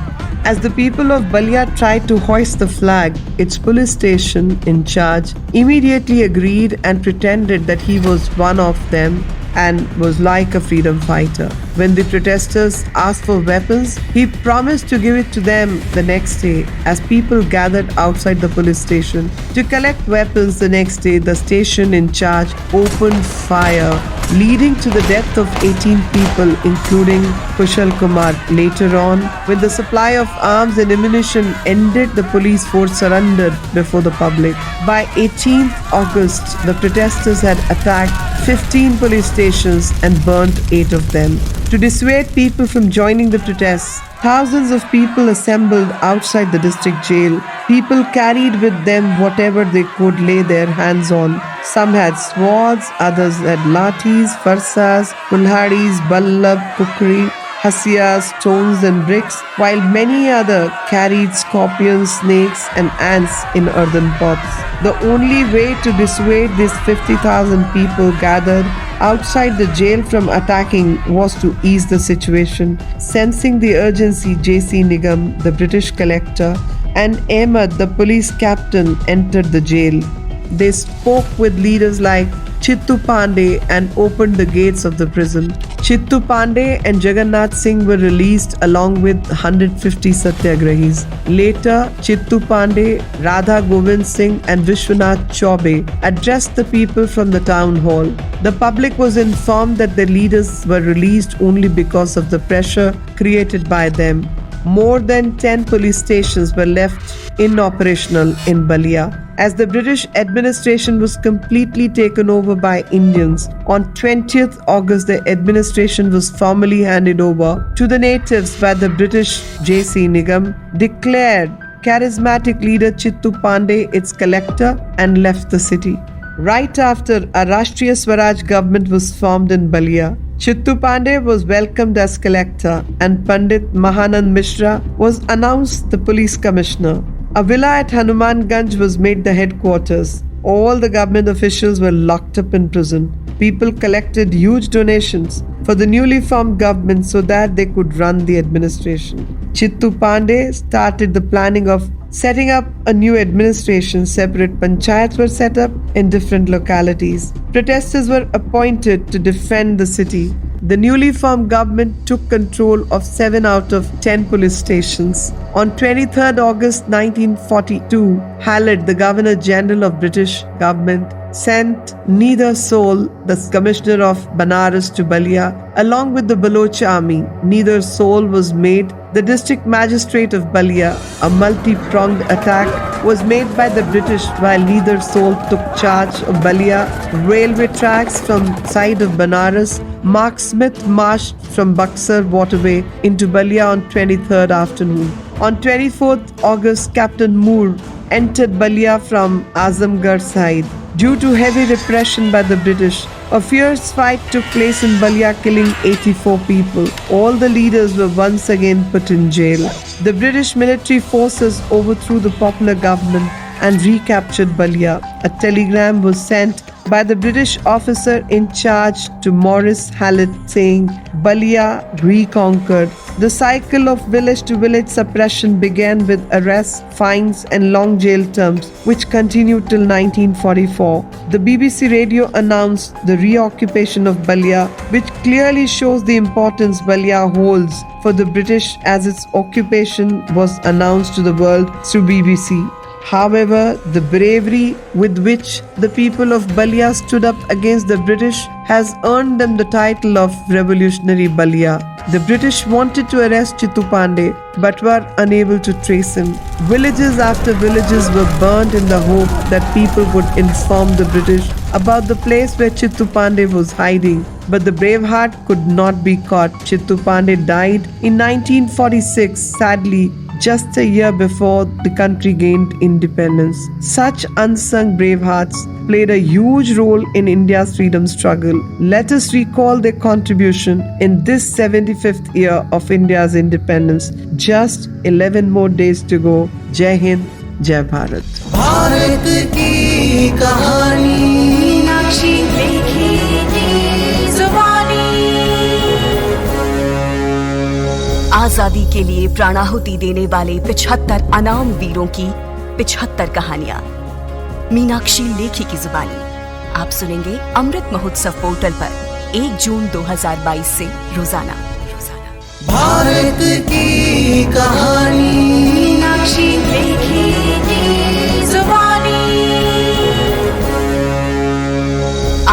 As the people of Balia tried to hoist the flag, its police station in charge immediately agreed and pretended that he was one of them and was like a freedom fighter. When the protesters asked for weapons, he promised to give it to them the next day. As people gathered outside the police station to collect weapons the next day, the station in charge opened fire, leading to the death of 18 people, including Kushal Kumar. Later on, when the supply of arms and ammunition ended, the police force surrendered before the public. By 18th August, the protesters had attacked 15 police stations and burnt 8 of them. To dissuade people from joining the protests, thousands of people assembled outside the district jail. People carried with them whatever they could lay their hands on. Some had swords, others had lathis, farsas, kulhadis, ballab, kukri, hasiyas, stones and bricks, while many others carried scorpions, snakes and ants in earthen pots. The only way to dissuade these 50,000 people gathered outside the jail from attacking was to ease the situation. Sensing the urgency, J.C. Nigam, the British collector, and Ahmed, the police captain, entered the jail. They spoke with leaders like Chittu Pandey and opened the gates of the prison. Chittu Pandey and Jagannath Singh were released along with 150 satyagrahis. Later, Chittu Pandey, Radha Govind Singh and Vishwanath Chaube addressed the people from the town hall. The public was informed that their leaders were released only because of the pressure created by them. More than 10 police stations were left inoperational in Balia. As the British administration was completely taken over by Indians, on 20th August the administration was formally handed over to the natives by the British. J.C. Nigam declared charismatic leader Chittu Pandey its collector and left the city. Right after, a Rashtriya Swaraj government was formed in Balia. Chittu Pandey was welcomed as collector and Pandit Mahanand Mishra was announced the police commissioner. A villa at Hanumanganj was made the headquarters. All the government officials were locked up in prison. People collected huge donations for the newly formed government so that they could run the administration. Chittu Pandey started the planning of setting up a new administration. Separate panchayats were set up in different localities. Protesters were appointed to defend the city. The newly formed government took control of 7 out of 10 police stations. On 23rd August 1942, Hallett, the Governor General of British government, sent Neither Soul, the Commissioner of Banaras, to Balia along with the Baloch army. Neither Soul was made the district magistrate of Balia. A multi-pronged attack was made by the British while Neither Soul took charge of Balia. Railway tracks from side of Banaras. Mark Smith marched from Buxar waterway into Balia on 23rd afternoon. On 24th August, Captain Moore entered Balia from Azamgarh side. Due to heavy repression by the British, a fierce fight took place in Balia, killing 84 people. All the leaders were once again put in jail. The British military forces overthrew the popular government and recaptured Balia. A telegram was sent by the British officer in charge to Maurice Hallett saying, Balia reconquered. The cycle of village to village suppression began with arrests, fines and long jail terms, which continued till 1944. The BBC radio announced the reoccupation of Balia, which clearly shows the importance Balia holds for the British as its occupation was announced to the world through BBC. However, the bravery with which the people of Balia stood up against the British has earned them the title of Revolutionary Balia. The British wanted to arrest Chittu Pandey but were unable to trace him. Villages after villages were burnt in the hope that people would inform the British about the place where Chittu Pandey was hiding. But the brave heart could not be caught. Chittu Pandey died in 1946, sadly, just a year before the country gained independence. Such unsung brave hearts played a huge role in India's freedom struggle. Let us recall their contribution in this 75th year of India's independence. Just 11 more days to go. Jai Hind, Jai Bharat. Bharat की कहानी मीनाक्षी लेखी की जुबानी। आजादी के लिए प्राणाहुति देने वाले 75 अनाम वीरों की 75 कहानियां मीनाक्षी लेखी की जुबानी। आप सुनेंगे अमृत महोत्सव पोर्टल पर 1 जून 2022 से रोजाना। भारत की कहानी मीनाक्षी लेखी की जुबानी।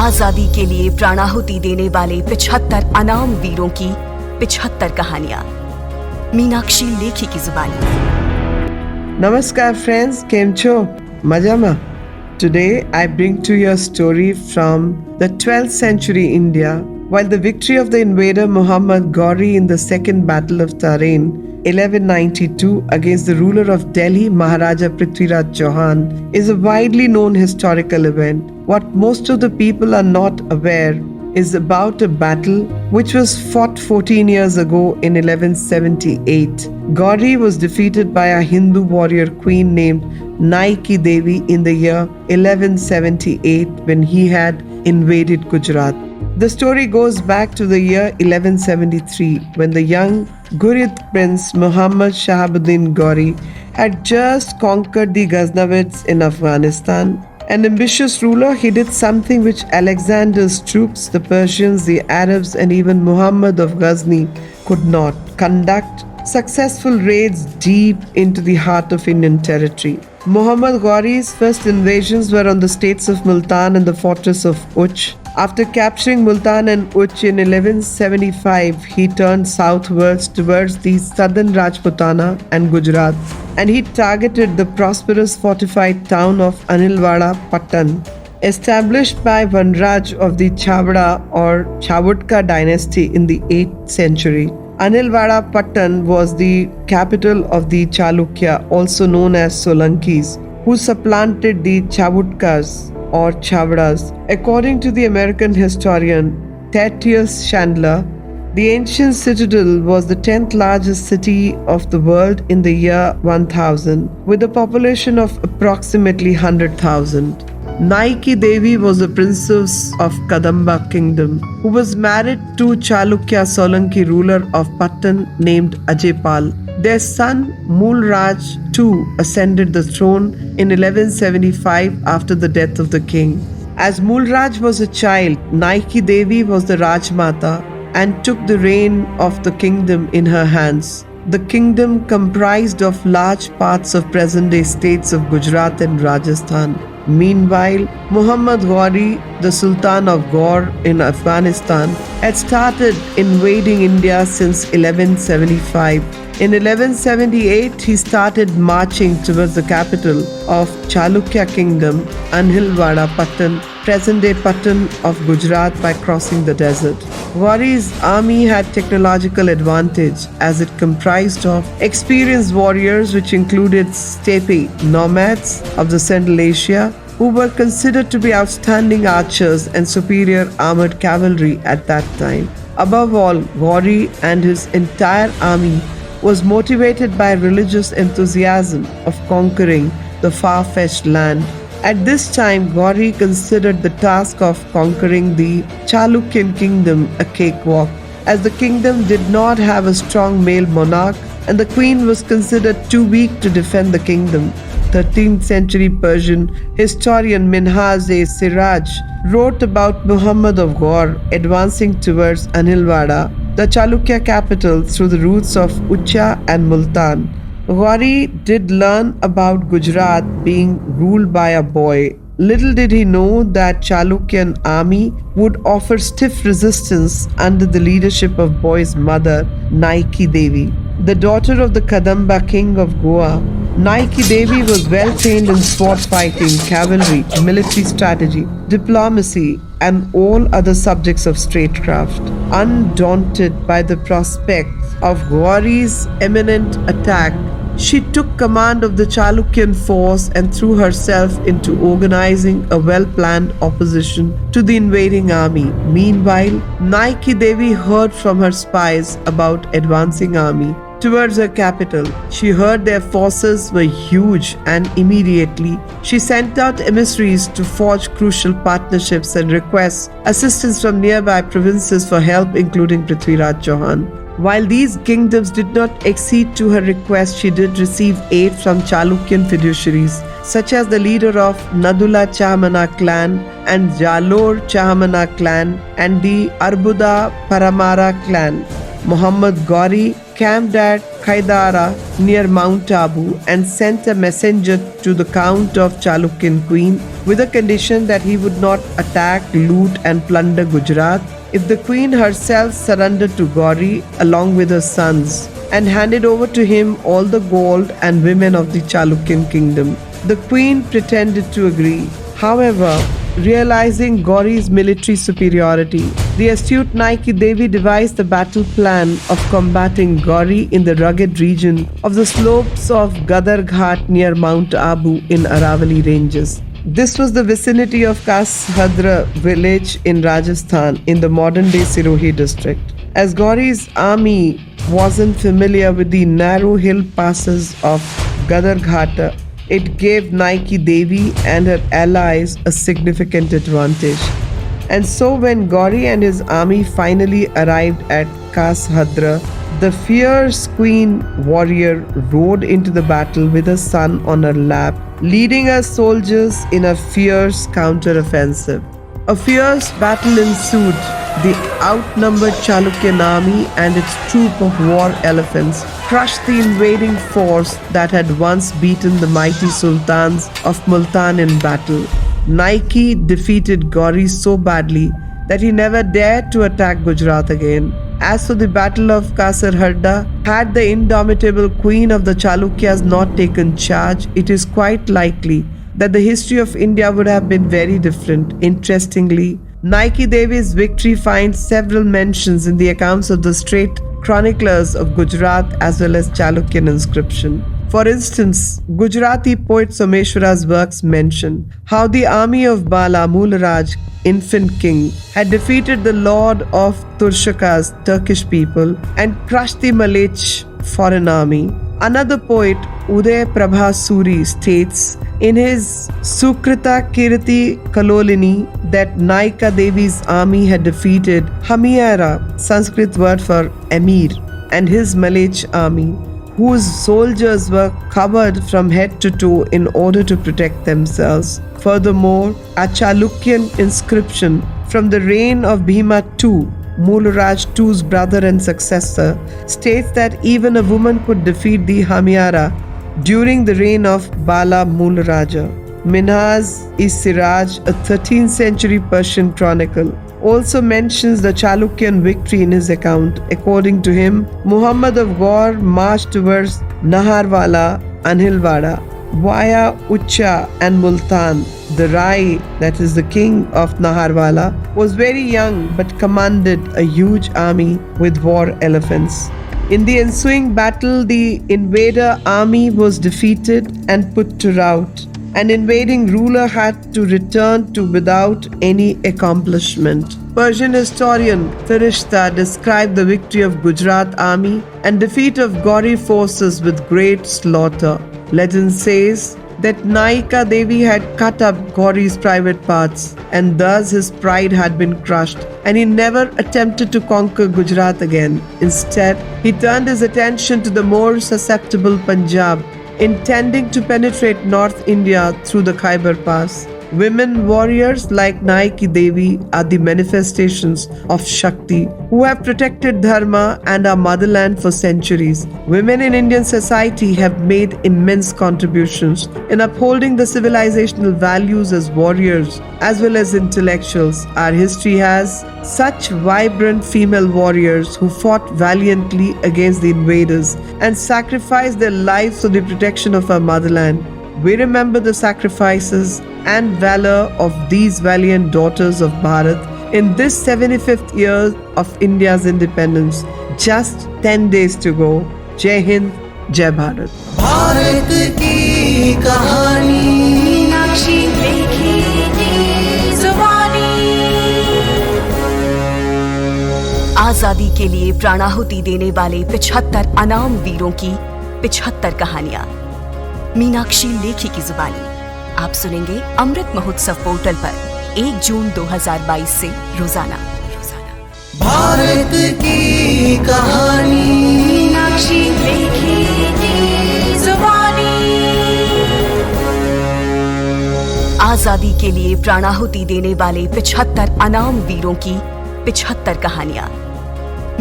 आजादी के लिए प्राणाहुति देने वाले 75 अनाम वीरों की 75 कहानियां मीनाक्षी लेखी की जुबानी। Namaskar friends, केम छो? मजामा? Today I bring to you a story from the 12th century India. While the victory of the invader Muhammad Ghori in the Second Battle of Tarain 1192 against the ruler of Delhi Maharaja Prithviraj Chauhan is a widely known historical event. What most of the people are not aware is about a battle which was fought 14 years ago in 1178. Ghori was defeated by a Hindu warrior queen named Naiki Devi in the year 1178 when he had invaded Gujarat. The story goes back to the year 1173 when the young Ghurid prince Muhammad Shahabuddin Ghori had just conquered the Ghaznavids in Afghanistan. An ambitious ruler, he did something which Alexander's troops, the Persians, the Arabs and even Muhammad of Ghazni could not: conduct successful raids deep into the heart of Indian territory. Muhammad Ghori's first invasions were on the states of Multan and the fortress of Uch. After capturing Multan and Uch in 1175, he turned southwards towards the southern Rajputana and Gujarat, and he targeted the prosperous fortified town of Anilwada Patan, established by Vanraj of the Chavda or Chavudka dynasty in the 8th century. Anilwada Patan was the capital of the Chalukya, also known as Solankis, who supplanted the Chavudkas or Chavdas. According to the American historian Tertius Chandler, the ancient citadel was the 10th largest city of the world in the year 1000, with a population of approximately 100,000. Naiki Devi was a princess of Kadamba kingdom who was married to Chalukya Solanki ruler of Patan named Ajaypal. Their son Mulraj too ascended the throne in 1175 after the death of the king. As Mulraj was a child, Naiki Devi was the Rajmata and took the reign of the kingdom in her hands. The kingdom comprised of large parts of present-day states of Gujarat and Rajasthan. Meanwhile, Muhammad Ghori, the Sultan of Ghor in Afghanistan, had started invading India since 1175. In 1178, he started marching towards the capital of Chalukya kingdom, Anilwada Patan, present-day Patan of Gujarat, by crossing the desert. Ghori's army had technological advantage as it comprised of experienced warriors which included steppe nomads of the Central Asia who were considered to be outstanding archers and superior armored cavalry at that time. Above all, Ghori and his entire army was motivated by religious enthusiasm of conquering the far-fetched land. At this time, Gauri considered the task of conquering the Chalukyan kingdom a cakewalk, as the kingdom did not have a strong male monarch and the queen was considered too weak to defend the kingdom. 13th century Persian historian Minhaj-e-Siraj wrote about Muhammad of Ghor advancing towards Anilwada, the Chalukya capital, through the routes of Ucha and Multan. Gauri did learn about Gujarat being ruled by a boy. Little did he know that Chalukyan army would offer stiff resistance under the leadership of boy's mother, Naiki Devi. The daughter of the Kadamba king of Goa, Naiki Devi was well trained in sword fighting, cavalry, military strategy, diplomacy, and all other subjects of statecraft. Undaunted by the prospect of Gauri's imminent attack, she took command of the Chalukyan force and threw herself into organizing a well-planned opposition to the invading army. Meanwhile, Naiki Devi heard from her spies about advancing army towards her capital. She heard their forces were huge, and immediately she sent out emissaries to forge crucial partnerships and request assistance from nearby provinces for help, including Prithviraj Chauhan. While these kingdoms did not accede to her request, she did receive aid from Chalukyan fiduciaries, such as the leader of Nadula Chahamana clan and Jalor Chahamana clan and the Arbuda Paramara clan. Muhammad Gauri camped at Khaidara near Mount Abu and sent a messenger to the Count of Chalukyan Queen with a condition that he would not attack, loot and plunder Gujarat if the queen herself surrendered to Gauri along with her sons and handed over to him all the gold and women of the Chalukyan kingdom. The queen pretended to agree. However, realizing Gauri's military superiority, the astute Naiki Devi devised the battle plan of combating Gauri in the rugged region of the slopes of Gadar Ghat near Mount Abu in Aravali ranges. This was the vicinity of Kashadra village in Rajasthan in the modern-day Sirohi district. As Gauri's army wasn't familiar with the narrow hill passes of Gadar Ghat, it gave Naiki Devi and her allies a significant advantage. And so when Gauri and his army finally arrived at Kashadra, the fierce queen warrior rode into the battle with her son on her lap, leading her soldiers in a fierce counter-offensive. A fierce battle ensued. The outnumbered Chalukyan army and its troop of war elephants crushed the invading force that had once beaten the mighty sultans of Multan in battle. Naiki defeated Gauri so badly that he never dared to attack Gujarat again. As for the Battle of Kasarhadda, had the indomitable queen of the Chalukyas not taken charge, it is quite likely that the history of India would have been very different. Interestingly, Naiki Devi's victory finds several mentions in the accounts of the state chroniclers of Gujarat as well as Chalukyan inscription. For instance, Gujarati poet Someshwara's works mention how the army of Bala Mularaj, infant king, had defeated the lord of Turshaka's Turkish people and crushed the Malech foreign army. Another poet, Uday Prabha Suri, states in his Sukrita Kirti Kalolini that Naika Devi's army had defeated Hamiara, Sanskrit word for emir, and his Malech army, whose soldiers were covered from head to toe in order to protect themselves. Furthermore, a Chalukyan inscription from the reign of Bhima II, Mularaj II's brother and successor, states that even a woman could defeat the Hamiara during the reign of Bala Mularaja. Minhaj-e-Siraj, a 13th century Persian chronicle, also mentions the Chalukyan victory in his account. According to him, Muhammad of Ghor marched towards Naharwala, Anilwada, via Ucha and Multan. The Rai, that is the king of Naharwala, was very young but commanded a huge army with war elephants. In the ensuing battle, the invader army was defeated and put to rout. An invading ruler had to return to without any accomplishment. Persian historian Firishta described the victory of Gujarat army and defeat of Gauri forces with great slaughter. Legend says that Naika Devi had cut up Gauri's private parts, and thus his pride had been crushed, and he never attempted to conquer Gujarat again. Instead, he turned his attention to the more susceptible Punjab, intending to penetrate North India through the Khyber Pass. Women warriors like Naiki Devi are the manifestations of Shakti who have protected Dharma and our motherland for centuries. Women in Indian society have made immense contributions in upholding the civilizational values as warriors as well as intellectuals. Our history has such vibrant female warriors who fought valiantly against the invaders and sacrificed their lives for the protection of our motherland. We remember the sacrifices and valor of these valiant daughters of Bharat in this 75th year of India's independence. Just 10 days to go. Jai Hind, Jai Bharat. Bharat की कहानी मीनाक्षी लेखी की जुबानी। आजादी के लिए प्राणाहुति देने वाले 75 अनाम वीरों की 75 कहानियां मीनाक्षी लेखी की जुबानी। आप सुनेंगे अमृत महोत्सव पोर्टल पर 1 जून 2022 से रोजाना। भारत की कहानी मीनाक्षी लेखी की जुबानी। आजादी के लिए प्राणाहुति देने वाले 75 अनाम वीरों की 75 कहानियां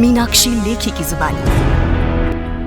मीनाक्षी लेखी की जुबानी।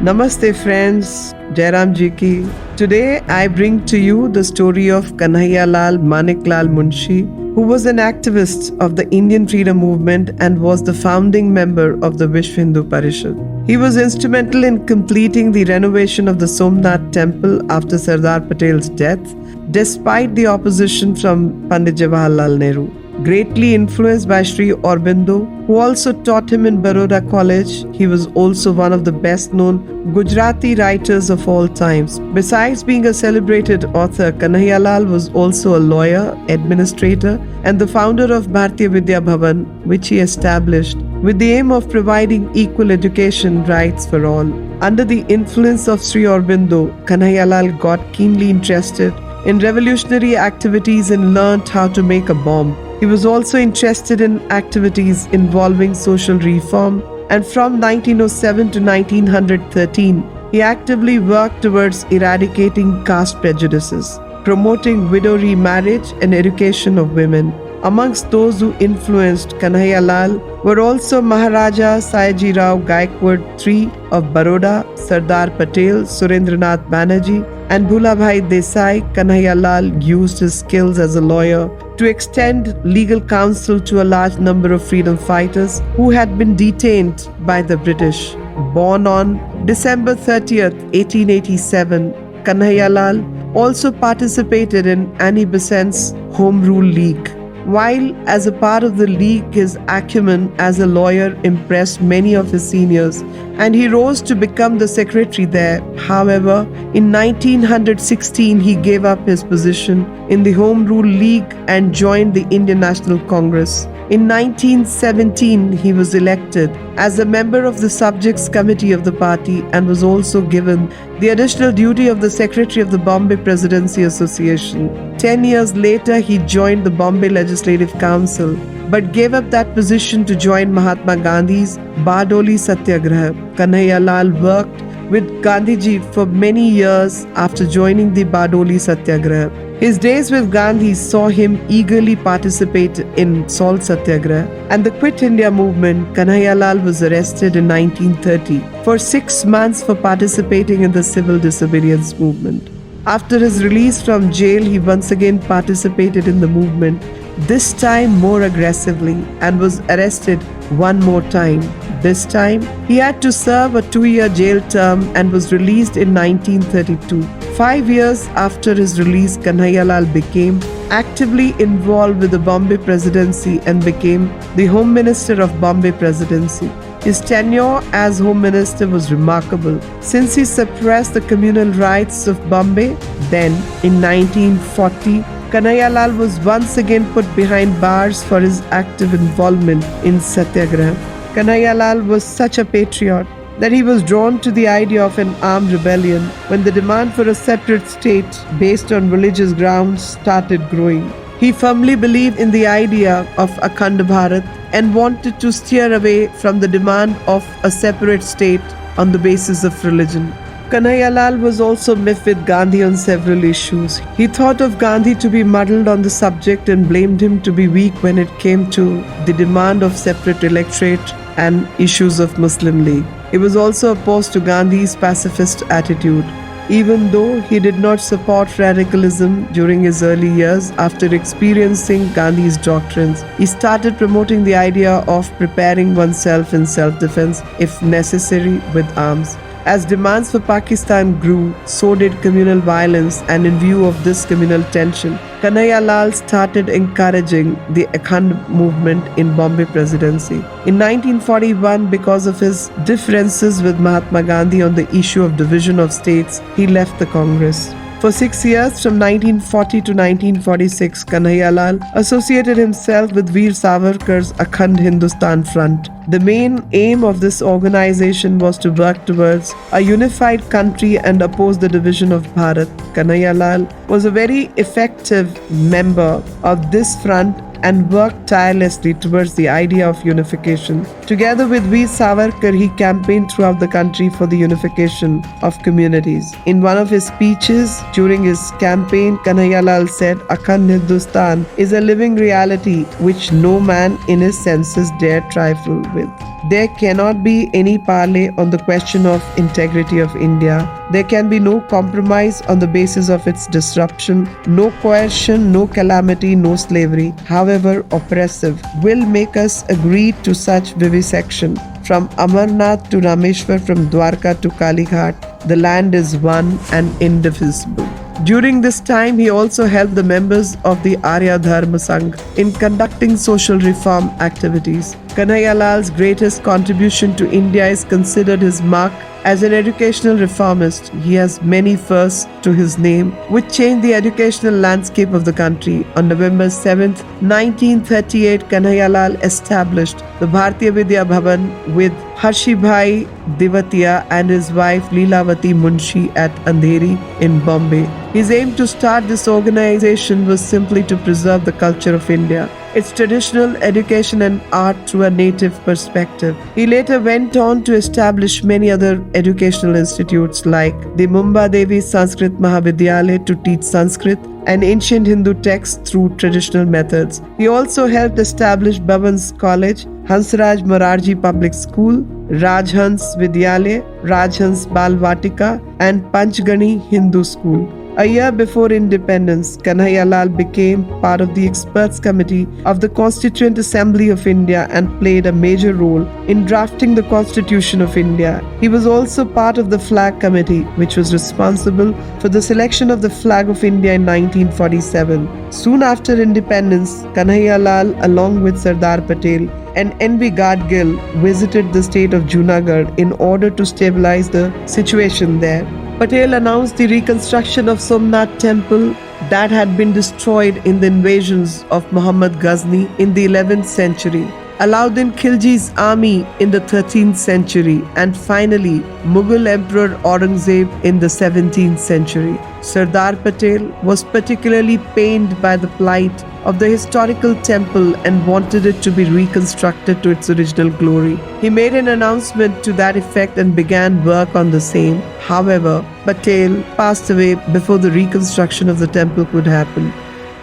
Namaste friends, Jairam Ji ki. Today I bring to you the story of Kanhaiyalal Maniklal Munshi, who was an activist of the Indian freedom movement and was the founding member of the Vishwa Hindu Parishad. He was instrumental in completing the renovation of the Somnath temple after Sardar Patel's death, despite the opposition from Pandit Jawaharlal Nehru. Greatly influenced by Sri Aurobindo, who also taught him in Baroda College, he was also one of the best known Gujarati writers of all times. Besides being a celebrated author, Kanhaiyalal was also a lawyer, administrator, and the founder of Bharatiya Vidya Bhavan, which he established with the aim of providing equal education rights for all. Under the influence of Sri Aurobindo, Kanhaiyalal got keenly interested in revolutionary activities and learned how to make a bomb. He was also interested in activities involving social reform, and from 1907 to 1913, he actively worked towards eradicating caste prejudices, promoting widow remarriage and education of women. Amongst those who influenced Kanhaiyalal were also Maharaja Sayaji Rao Gaikwad III of Baroda, Sardar Patel, Surendranath Banerjee, and Bhulabhai Desai. Kanhaiyalal used his skills as a lawyer to extend legal counsel to a large number of freedom fighters who had been detained by the British. Born on December 30th, 1887, Kanhaiyalal also participated in Annie Besant's Home Rule League. While as a part of the league, his acumen as a lawyer impressed many of his seniors, and he rose to become the secretary there. However, in 1916, he gave up his position in the Home Rule League and joined the Indian National Congress. In 1917, he was elected as a member of the Subjects Committee of the party and was also given the additional duty of the secretary of the Bombay Presidency Association. 10 years later, he joined the Bombay Legislative Council but gave up that position to join Mahatma Gandhi's Bardoli Satyagraha. Kanhaiyalal worked with Gandhiji for many years after joining the Bardoli Satyagraha. His days with Gandhi saw him eagerly participate in Salt Satyagraha and the Quit India movement. Kanhaiyalal was arrested in 1930 for 6 months for participating in the civil disobedience movement. After his release from jail, he once again participated in the movement, this time more aggressively, and was arrested one more time. This time, he had to serve a 2-year jail term and was released in 1932. 5 years after his release, Kanhaiyalal became actively involved with the Bombay Presidency and became the Home Minister of Bombay Presidency. His tenure as Home Minister was remarkable since he suppressed the communal rights of Bombay. Then, in 1940, Kanhaiyalal was once again put behind bars for his active involvement in Satyagraha. Kanhaiyalal was such a patriot that he was drawn to the idea of an armed rebellion when the demand for a separate state based on religious grounds started growing. He firmly believed in the idea of Akhand Bharat and wanted to steer away from the demand of a separate state on the basis of religion. Kanhaiyalal was also miffed with Gandhi on several issues. He thought of Gandhi to be muddled on the subject and blamed him to be weak when it came to the demand of separate electorate and issues of Muslim League. He was also opposed to Gandhi's pacifist attitude. Even though he did not support radicalism during his early years, after experiencing Gandhi's doctrines, he started promoting the idea of preparing oneself in self-defense if necessary with arms. As demands for Pakistan grew, so did communal violence, and in view of this communal tension, Kanhaiyalal started encouraging the Akhand movement in Bombay Presidency. In 1941, because of his differences with Mahatma Gandhi on the issue of division of states, he left the Congress. For 6 years, from 1940 to 1946, Kanhaiyalal associated himself with Veer Savarkar's Akhand Hindustan Front. The main aim of this organization was to work towards a unified country and oppose the division of Bharat. Kanhaiyalal was a very effective member of this front and worked tirelessly towards the idea of unification. Together with Veer Savarkar, he campaigned throughout the country for the unification of communities. In one of his speeches during his campaign, Kanhaiyalal said, "Akhand Hindustan is a living reality which no man in his senses dare trifle with. There cannot be any parley on the question of integrity of India. There can be no compromise on the basis of its disruption, no coercion, no calamity, no slavery, however oppressive, will make us agree to such vivisection. From Amarnath to Rameshwar, from Dwarka to Kalighat, the land is one and indivisible." During this time, he also helped the members of the Arya Dharma Sangh in conducting social reform activities. Kanhaiyalal's greatest contribution to India is considered his mark as an educational reformist. He has many firsts to his name, which changed the educational landscape of the country. On November 7, 1938, Kanhaiyalal established the Bharatiya Vidya Bhavan with Harshibhai Divatiya and his wife Leelavati Munshi at Andheri in Bombay. His aim to start this organization was simply to preserve the culture of India, its traditional education and art through a native perspective. He later went on to establish many other educational institutes like the Mumba Devi Sanskrit Mahavidyalaya to teach Sanskrit and ancient Hindu texts through traditional methods. He also helped establish Bhavan's College, Hansraj Morarji Public School, Rajhans Vidyalaya, Rajhans Balvatika, and Panchgani Hindu School. A year before independence, Kanhaiyalal became part of the experts committee of the Constituent Assembly of India and played a major role in drafting the Constitution of India. He was also part of the Flag Committee, which was responsible for the selection of the flag of India in 1947. Soon after independence, Kanhaiyalal, along with Sardar Patel and N.V. Gadgil, visited the state of Junagadh in order to stabilize the situation there. Patel announced the reconstruction of Somnath Temple that had been destroyed in the invasions of Muhammad Ghazni in the 11th century, Alauddin Khilji's army in the 13th century, and finally Mughal Emperor Aurangzeb in the 17th century. Sardar Patel was particularly pained by the plight of the historical temple and wanted it to be reconstructed to its original glory. He made an announcement to that effect and began work on the same. However, Patel passed away before the reconstruction of the temple could happen.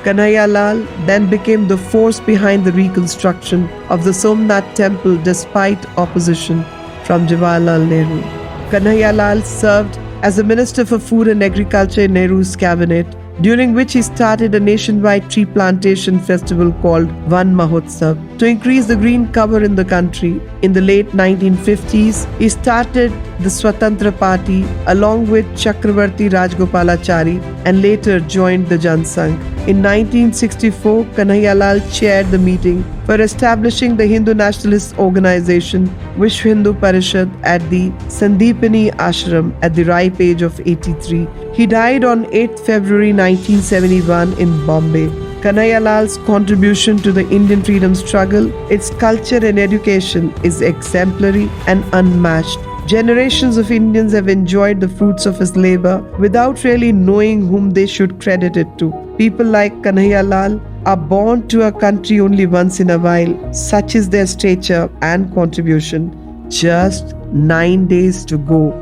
Kanhaiyalal then became the force behind the reconstruction of the Somnath temple despite opposition from Jawaharlal Nehru. Kanhaiyalal served as the Minister for Food and Agriculture in Nehru's cabinet, during which he started a nationwide tree plantation festival called Van Mahotsav to increase the green cover in the country. In the late 1950s, he started the Swatantra Party along with Chakravarti Rajgopalachari and later joined the Jan Sangh. In 1964, Kanhaiyalal chaired the meeting for establishing the Hindu nationalist organization Vishwa Hindu Parishad at the Sandeepani Ashram at the ripe age of 83. He died on 8 February 1971 in Bombay. Kanhaiyalal's contribution to the Indian freedom struggle, its culture and education is exemplary and unmatched. Generations of Indians have enjoyed the fruits of his labor without really knowing whom they should credit it to. People like Kanhaiya Lal are born to a country only once in a while. Such is their stature and contribution. Just 9 days to go.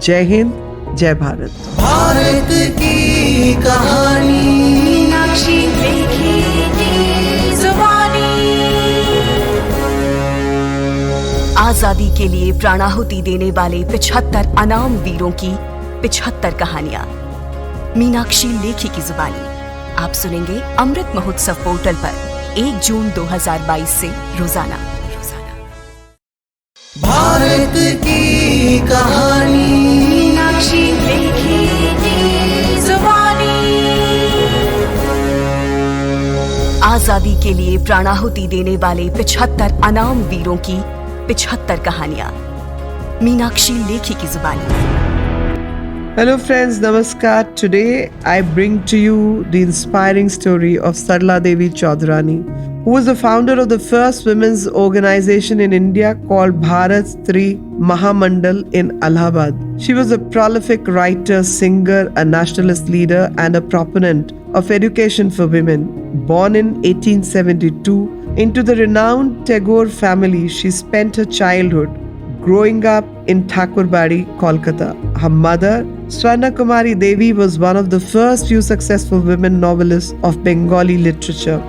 Jai Hind, Jai Bharat. Bharat की कहानी मीनाक्षी लेखी की जुबानी। आजादी के लिए प्राणाहुति देने वाले 75 अनाम वीरों की 75 कहानियां मीनाक्षी लेखी की जुबानी। आप सुनेंगे अमृत महोत्सव पोर्टल पर 1 जून 2022 से रोजाना। भारत की कहानी मीनाक्षी लेखी की जुबानी। आजादी के लिए प्राणाहुति देने वाले 75 अनाम वीरों की 75 कहानियां मीनाक्षी लेखी की जुबानी। Hello friends, Namaskar. Today I bring to you the inspiring story of Sarla Devi Chaudhrani, who was the founder of the first women's organization in India called Bharat Stri Mahamandal in Allahabad. She was a prolific writer, singer, a nationalist leader and a proponent of education for women. Born in 1872 into the renowned Tagore family, she spent her childhood growing up in Thakurbadi, Kolkata. Her mother, Swarna Kumari Devi, was one of the first few successful women novelists of Bengali literature.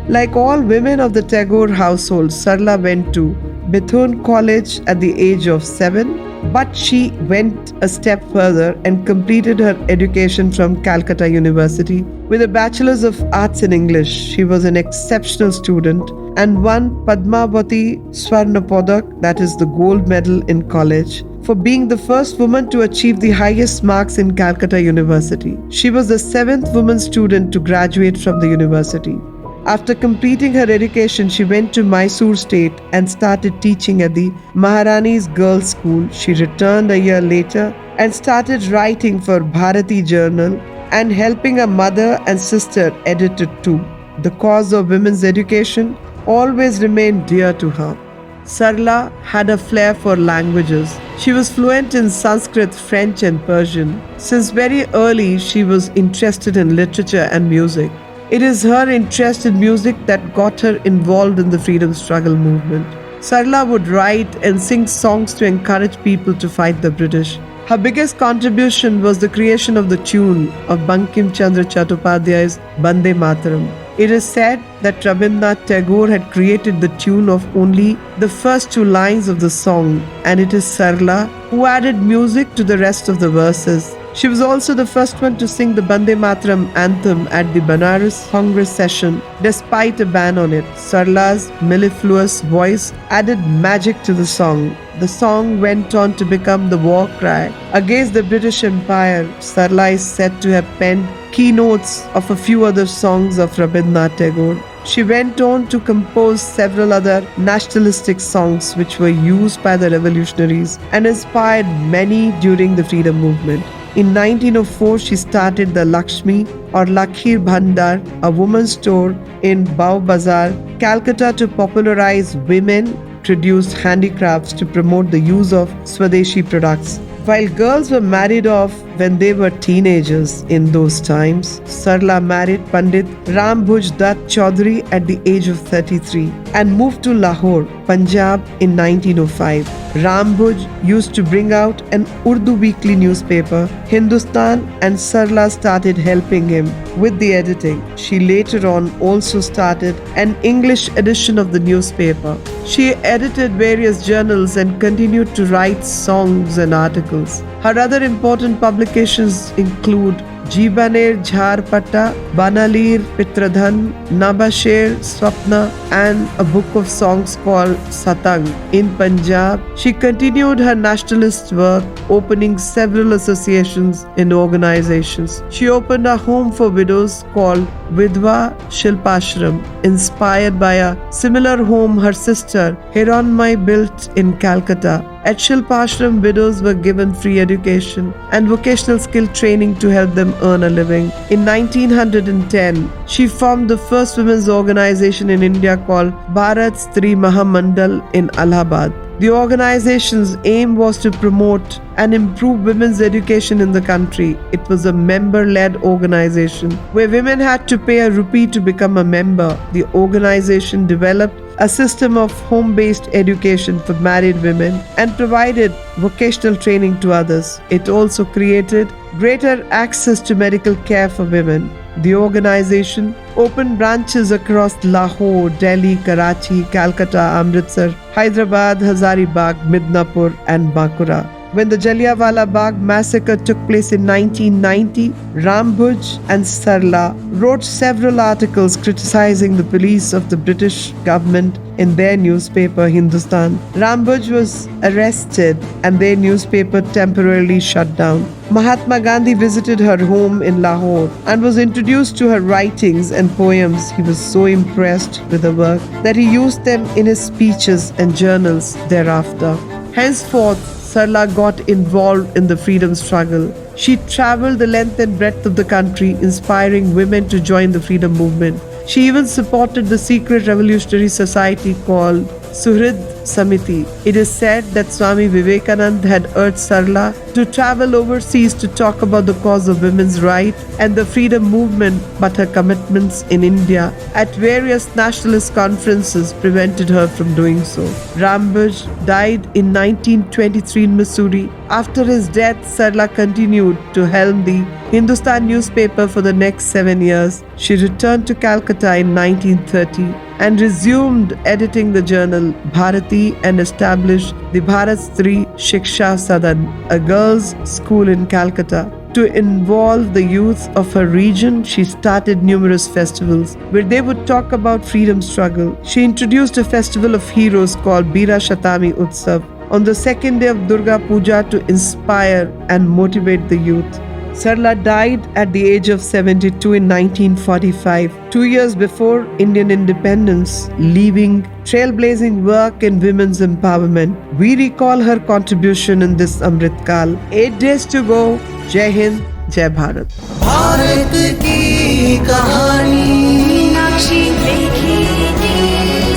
Like all women of the Tagore household, Sarla went to Bethune College at the age of 7, but she went a step further and completed her education from Calcutta University with a Bachelor's of Arts in English. She was an exceptional student and won Padmavati Swarna Padak, that is the gold medal in college, for being the first woman to achieve the highest marks in Calcutta University. She was the 7th woman student to graduate from the university. After completing her education, she went to Mysore State and started teaching at the Maharani's Girls' School. She returned a year later and started writing for Bharati Journal and helping her mother and sister edit it too. The cause of women's education always remained dear to her. Sarla had a flair for languages. She was fluent in Sanskrit, French and Persian. Since very early, she was interested in literature and music. It is her interest in music that got her involved in the freedom struggle movement. Sarla would write and sing songs to encourage people to fight the British. Her biggest contribution was the creation of the tune of Bankim Chandra Chattopadhyay's Bande Mataram. It is said that Rabindranath Tagore had created the tune of only the first 2 lines of the song, and it is Sarla who added music to the rest of the verses. She was also the first one to sing the Bande Mataram anthem at the Banaras Congress session, despite a ban on it. Sarla's mellifluous voice added magic to the song. The song went on to become the war cry against the British Empire. Sarla is said to have penned keynotes of a few other songs of Rabindranath Tagore. She went on to compose several other nationalistic songs which were used by the revolutionaries and inspired many during the freedom movement. In 1904, she started the Lakshmi or Lakhir Bhandar, a woman's store in Bau Bazar, Calcutta, to popularize women-produced handicrafts to promote the use of Swadeshi products. While girls were married off when they were teenagers in those times, Sarla married Pandit Rambhuj Dutt Chaudhary at the age of 33 and moved to Lahore, Punjab in 1905. Rambhuj used to bring out an Urdu weekly newspaper, Hindustan, and Sarla started helping him with the editing. She later on also started an English edition of the newspaper. She edited various journals and continued to write songs and articles. Her other important publications include Jibaner Jharpata, Banalir Pitradhan, Nabasher Swapna, and a book of songs called Satang. In Punjab, she continued her nationalist work, opening several associations and organizations. She opened a home for widows called Vidwa Shilpashram, inspired by a similar home her sister Hiranmai built in Calcutta, At Shilpashram, widows were given free education and vocational skill training to help them earn a living. In 1910, she formed the first women's organization in India called Bharat Stri Mahamandal in Allahabad. The organization's aim was to promote and improve women's education in the country. It was a member-led organization where women had to pay ₹1 to become a member. The organization developed a system of home-based education for married women and provided vocational training to others. It also created greater access to medical care for women. The organization opened branches across Lahore, Delhi, Karachi, Calcutta, Amritsar, Hyderabad, Hazaribagh, Midnapur and Bankura. When the Jallianwala Bagh massacre took place in 1990, Rambhuj and Sarla wrote several articles criticizing the police of the British government in their newspaper Hindustan. Rambhuj was arrested and their newspaper temporarily shut down. Mahatma Gandhi visited her home in Lahore and was introduced to her writings and poems. He was so impressed with her work that he used them in his speeches and journals thereafter. Henceforth, Sarla got involved in the freedom struggle. She traveled the length and breadth of the country, inspiring women to join the freedom movement. She even supported the secret revolutionary society called Suhrid Samiti. It is said that Swami Vivekananda had urged Sarla to travel overseas to talk about the cause of women's rights and the freedom movement, but her commitments in India at various nationalist conferences prevented her from doing so. Rambhuj died in 1923 in Missouri. After his death, Sarla continued to helm the Hindustan newspaper for the next 7 years. She returned to Calcutta in 1930 and resumed editing the journal Bharati and established the Bharat Stri Shiksha Sadan, a girls' school in Calcutta. To involve the youth of her region, she started numerous festivals where they would talk about freedom struggle. She introduced a festival of heroes called Bira Shatami Utsav on the second day of Durga Puja to inspire and motivate the youth. Sarla died at the age of 72 in 1945, 2 years before Indian independence, leaving trailblazing work in women's empowerment. We recall her contribution in this Amrit Kal. 8 days to go. Jai Hind, Jai Bharat. Bharat की कहानी मीनाक्षी लेखी की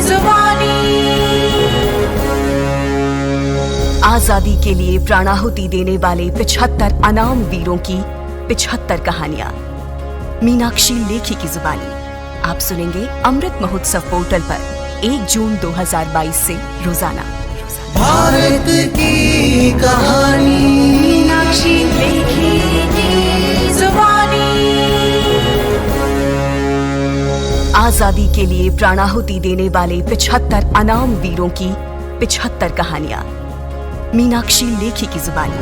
जुबानी। आजादी के लिए प्राणाहुति देने वाले 75 अनाम वीरों की 75 कहानियां मीनाक्षी लेखी की जुबानी आप सुनेंगे अमृत महोत्सव पोर्टल पर 1 जून 2022 से रोजाना। भारत की कहानी मीनाक्षी लेखी की जुबानी। आजादी के लिए प्राणाहुति देने वाले 75 अनाम वीरों की 75 कहानियां मीनाक्षी लेखी की जुबानी।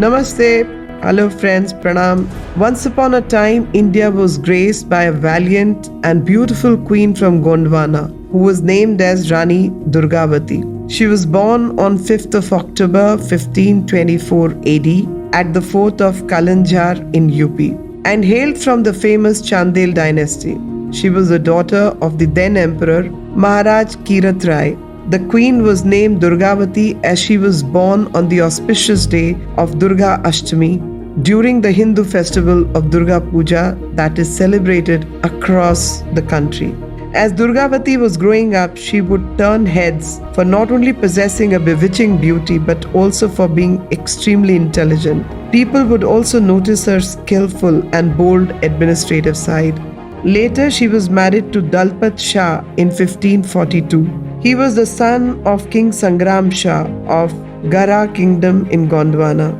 Namaste. Hello friends, Pranam. Once upon a time, India was graced by a valiant and beautiful queen from Gondwana who was named as Rani Durgavati. She was born on 5th of October 1524 AD at the fort of Kalanjar in UP and hailed from the famous Chandel dynasty. She was the daughter of the then emperor Maharaj Kirat Rai. The queen was named Durgavati as she was born on the auspicious day of Durga Ashtami during the Hindu festival of Durga Puja that is celebrated across the country. As Durgavati was growing up, she would turn heads for not only possessing a bewitching beauty but also for being extremely intelligent. People would also notice her skillful and bold administrative side. Later, she was married to Dalpat Shah in 1542. He was the son of King Sangram Shah of Gara Kingdom in Gondwana.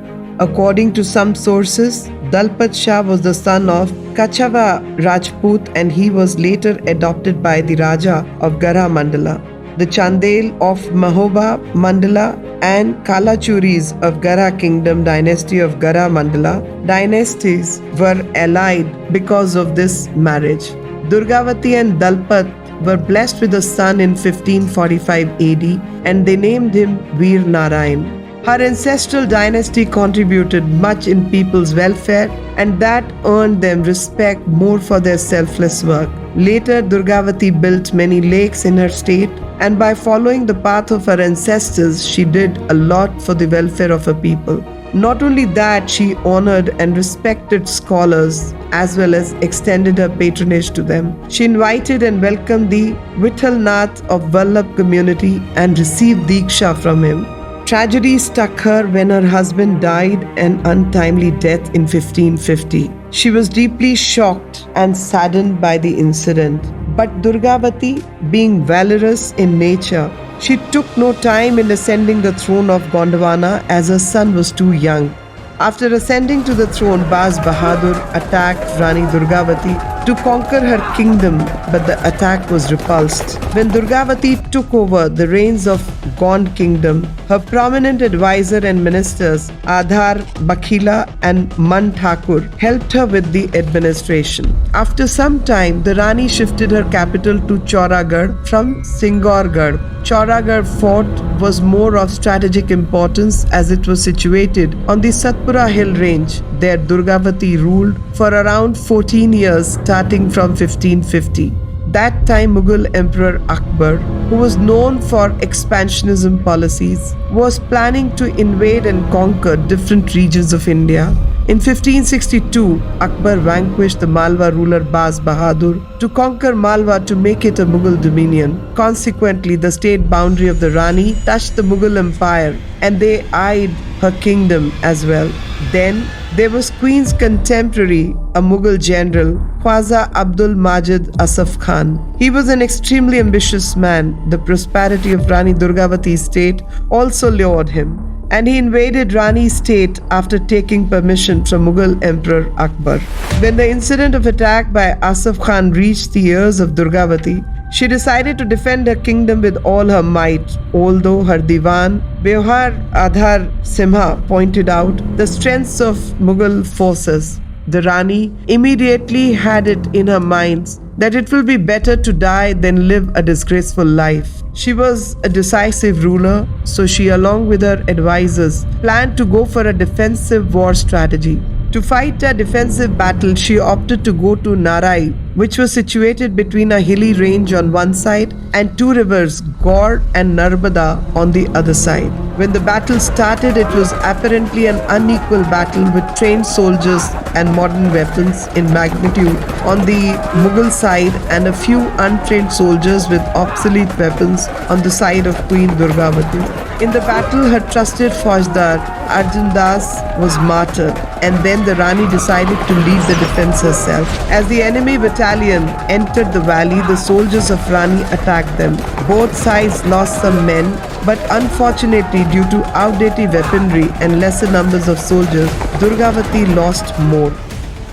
According to some sources, Dalpat Shah was the son of Kachava Rajput and he was later adopted by the Raja of Gara Mandala. The Chandel of Mahoba Mandala and Kalachuris of Gara Kingdom dynasty of Gara Mandala dynasties were allied because of this marriage. Durgavati and Dalpat were blessed with a son in 1545 AD and they named him Veer Narayan. Her ancestral dynasty contributed much in people's welfare and that earned them respect more for their selfless work. Later, Durgavati built many lakes in her state, and by following the path of her ancestors, she did a lot for the welfare of her people. Not only that, she honored and respected scholars as well as extended her patronage to them. She invited and welcomed the Vitthal Nath of Vallabh community and received Diksha from him. Tragedy struck her when her husband died an untimely death in 1550. She was deeply shocked and saddened by the incident. But Durgavati, being valorous in nature, she took no time in ascending the throne of Gondwana as her son was too young. After ascending to the throne, Baz Bahadur attacked Rani Durgavati to conquer her kingdom, but the attack was repulsed. When Durgavati took over the reins of Gond kingdom, her prominent advisor and ministers, Adhar, Bakhila and Man Thakur, helped her with the administration. After some time, the Rani shifted her capital to Chauragarh from Singhaurgarh. Chauragarh fort was more of strategic importance as it was situated on the Satpura hill range. There Durgavati ruled for around 14 years starting from 1550. That time Mughal Emperor Akbar, who was known for expansionism policies, was planning to invade and conquer different regions of India. In 1562, Akbar vanquished the Malwa ruler Baz Bahadur to conquer Malwa to make it a Mughal dominion. Consequently, the state boundary of the Rani touched the Mughal Empire and they eyed her kingdom as well. Then there was Queen's contemporary, a Mughal general, Khwaja Abdul Majid Asaf Khan. He was an extremely ambitious man. The prosperity of Rani Durgavati's state also lured him, and he invaded Rani's state after taking permission from Mughal Emperor Akbar. When the incident of attack by Asaf Khan reached the ears of Durgavati, she decided to defend her kingdom with all her might, although her Diwan, Beuhar Adhar Simha, pointed out the strengths of Mughal forces. The Rani immediately had it in her mind that it will be better to die than live a disgraceful life. She was a decisive ruler, so she, along with her advisors, planned to go for a defensive war strategy. To fight a defensive battle, she opted to go to Narai, which was situated between a hilly range on one side and two rivers, Gaur and Narmada, on the other side. When the battle started, it was apparently an unequal battle with trained soldiers and modern weapons in magnitude on the Mughal side and a few untrained soldiers with obsolete weapons on the side of Queen Durgavati. In the battle, her trusted Faujdar, Arjan Das, was martyred, and then the Rani decided to lead the defense herself. As the enemy battalion entered the valley, the soldiers of Rani attacked them. Both sides lost some men, but unfortunately, due to outdated weaponry and lesser numbers of soldiers, Durgavati lost more.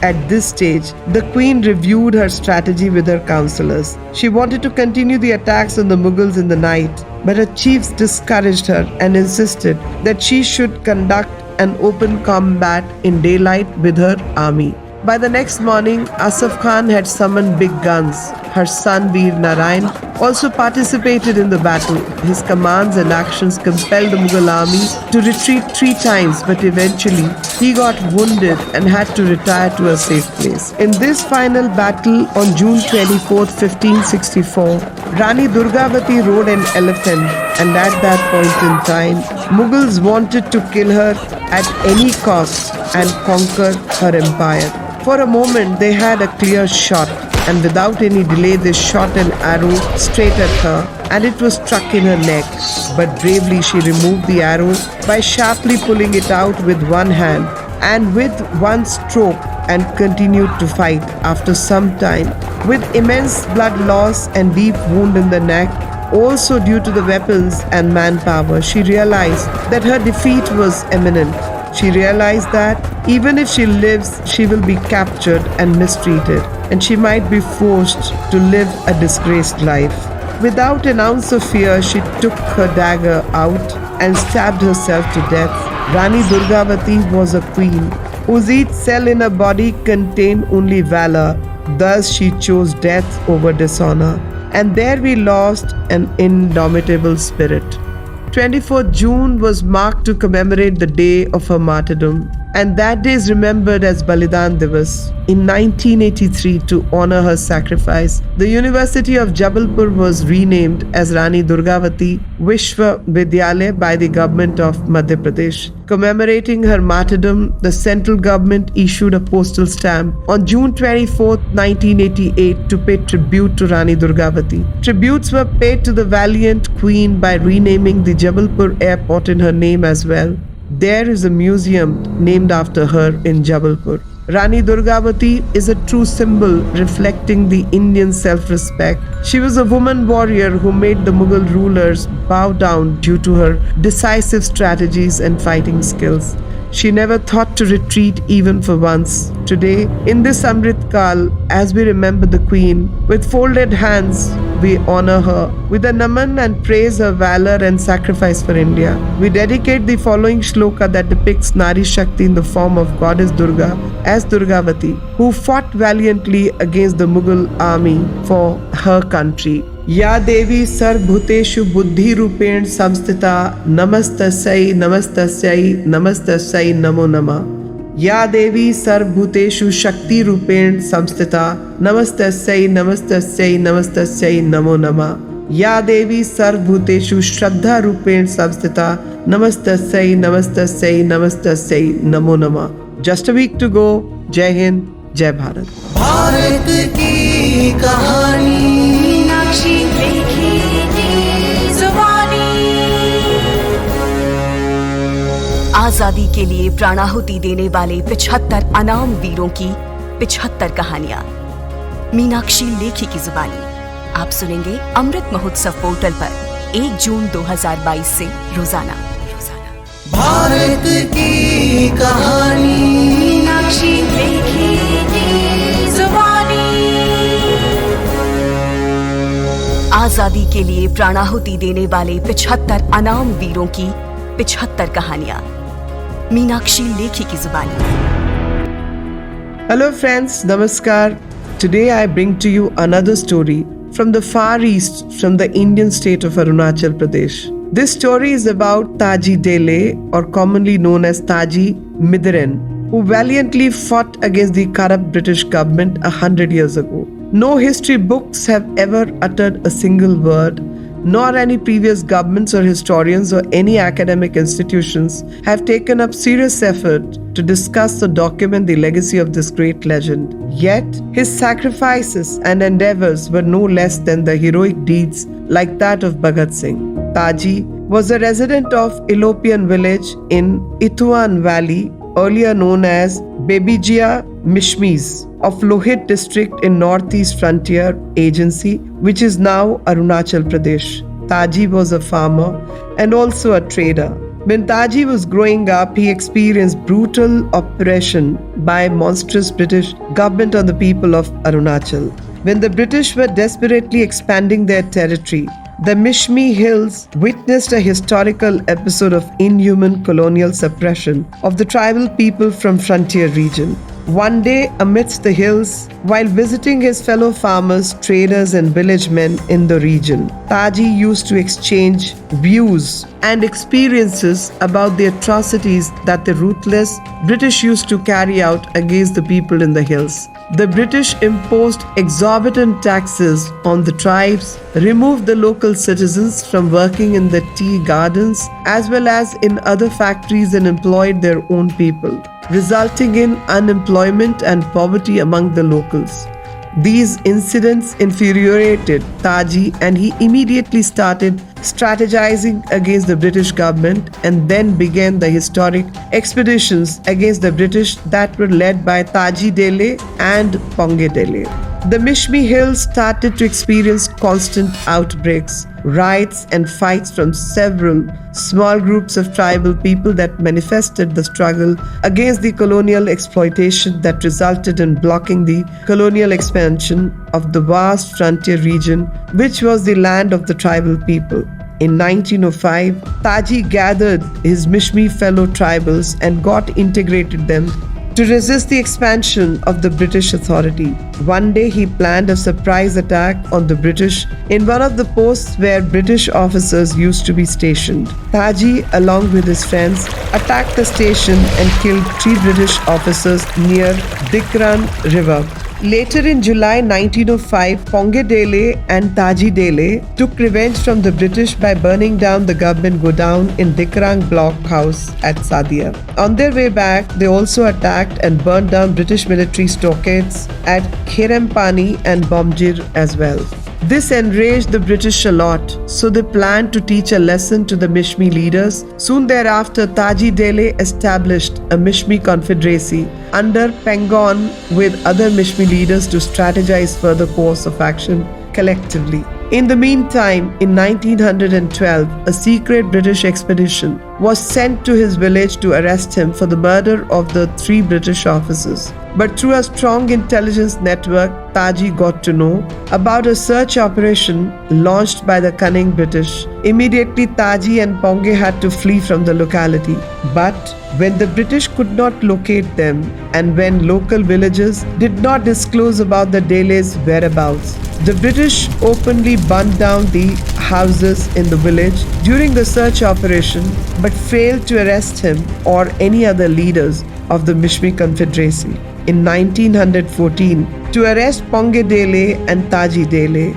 At this stage, the queen reviewed her strategy with her counselors. She wanted to continue the attacks on the Mughals in the night, but her chiefs discouraged her and insisted that she should conduct an open combat in daylight with her army. By the next morning, Asaf Khan had summoned big guns. Her son Veer Narayan also participated in the battle. His commands and actions compelled the Mughal army to retreat 3 times, but eventually he got wounded and had to retire to a safe place. In this final battle on June 24, 1564, Rani Durgavati rode an elephant, and at that point in time, Mughals wanted to kill her at any cost and conquer her empire. For a moment, they had a clear shot, and without any delay, they shot an arrow straight at her, and it was struck in her neck. But bravely, she removed the arrow by sharply pulling it out with one hand, and with one stroke, and continued to fight. After some time, with immense blood loss and deep wound in the neck, also due to the weapons and manpower, she realized that her defeat was imminent. She realized that even if she lives, she will be captured and mistreated, and she might be forced to live a disgraced life. Without an ounce of fear, she took her dagger out and stabbed herself to death. Rani Durgavati was a queen whose each cell in her body contained only valor. Thus she chose death over dishonor, and there we lost an indomitable spirit. 24th June was marked to commemorate the day of her martyrdom. and that day is remembered as Balidan Divas. In 1983, to honor her sacrifice, the University of Jabalpur was renamed as Rani Durgavati Vishwavidyalaya by the government of Madhya Pradesh. Commemorating her martyrdom, the central government issued a postal stamp on June 24, 1988 to pay tribute to Rani Durgavati. Tributes were paid to the valiant queen by renaming the Jabalpur airport in her name as well. There is a museum named after her in Jabalpur. Rani Durgavati is a true symbol reflecting the Indian self-respect. She was a woman warrior who made the Mughal rulers bow down due to her decisive strategies and fighting skills. She never thought to retreat even for once. Today, in this Amrit Kal, as we remember the Queen, with folded hands, we honor her with a naman and praise her valor and sacrifice for India. We dedicate the following shloka that depicts Nari Shakti in the form of Goddess Durga as Durgavati, who fought valiantly against the Mughal army for her country. Ya Devi Sarvbhuteshu Buddhi Rupen Samstita Namastasai Namastasai Namastasai Namo Nama. Ya Devi Sarvbhuteshu Shakti Rupen Samstita Namastasai Namastasai Namastasai Namo Nama. Ya Devi Sarvbhuteshu Shraddha Rupen Samstita Namastasai Namastasai Namastasai Namo Nama. Just a week to go. Jai Hind, Jai Bharat. Bharat की कहानी मीनाक्षी लेखी की जुबानी। आजादी के लिए प्राणाहुति देने वाले 75 अनाम वीरों की 75 कहानियां मीनाक्षी लेखी की जुबानी आप सुनेंगे अमृत महोत्सव पोर्टल पर 1 जून 2022 से रोजाना। भारत की कहानी मीनाक्षी लेखी की जुबानी। आजादी के लिए प्राणाहुति देने वाले 75 अनाम वीरों की 75 कहानियां मीनाक्षी लेखी की जुबानी। Hello friends, Namaskar. Today I bring to you another story from the far east, from the Indian state of Arunachal Pradesh. This story is about Taji Dele, or commonly known as Taji Midren, who valiantly fought against the corrupt British government 100 years ago. No history books have ever uttered a single word, nor any previous governments or historians or any academic institutions have taken up serious effort to discuss or document the legacy of this great legend. Yet, his sacrifices and endeavors were no less than the heroic deeds like that of Bhagat Singh. Taji was a resident of Ilopian village in Ituan Valley, earlier known as Bebijia Mishmis, of Lohit district in Northeast Frontier Agency, which is now Arunachal Pradesh. Taji was a farmer and also a trader. When Taji was growing up, he experienced brutal oppression by monstrous British government on the people of Arunachal. When the British were desperately expanding their territory, the Mishmi Hills witnessed a historical episode of inhuman colonial suppression of the tribal people from frontier region. One day, amidst the hills, while visiting his fellow farmers, traders and village men in the region, Taji used to exchange views and experiences about the atrocities that the ruthless British used to carry out against the people in the hills. The British imposed exorbitant taxes on the tribes, removed the local citizens from working in the tea gardens as well as in other factories, and employed their own people, resulting in unemployment and poverty among the locals. These incidents infuriated Taji, and he immediately started strategizing against the British government and then began the historic expeditions against the British that were led by Taji Dele and Ponge Dele. The Mishmi Hills started to experience constant outbreaks, riots and fights from several small groups of tribal people that manifested the struggle against the colonial exploitation that resulted in blocking the colonial expansion of the vast frontier region, which was the land of the tribal people. In 1905, Taji gathered his Mishmi fellow tribals and got integrated them to resist the expansion of the British authority. One day he planned a surprise attack on the British in one of the posts where British officers used to be stationed. Taji, along with his friends, attacked the station and killed 3 British officers near Dikran River. Later in July 1905, Pongedele and Taji Dele took revenge from the British by burning down the government godown in Dikrang Block House at Sadia. On their way back, they also attacked and burned down British military stockades at Kherempani and Bomjir as well. This enraged the British a lot, so they planned to teach a lesson to the Mishmi leaders. Soon thereafter, Taji Dele established a Mishmi confederacy under Pengon with other Mishmi leaders to strategize further course of action collectively. In the meantime, in 1912, a secret British expedition was sent to his village to arrest him for the murder of the 3 British officers. But through a strong intelligence network, Taji got to know about a search operation launched by the cunning British. Immediately, Taji and Ponge had to flee from the locality. But when the British could not locate them, and when local villagers did not disclose about the Dele's whereabouts, the British openly burned down the houses in the village during the search operation, but failed to arrest him or any other leaders of the Mishmi Confederacy. In 1914, to arrest Ponge Dele and Taji Dele,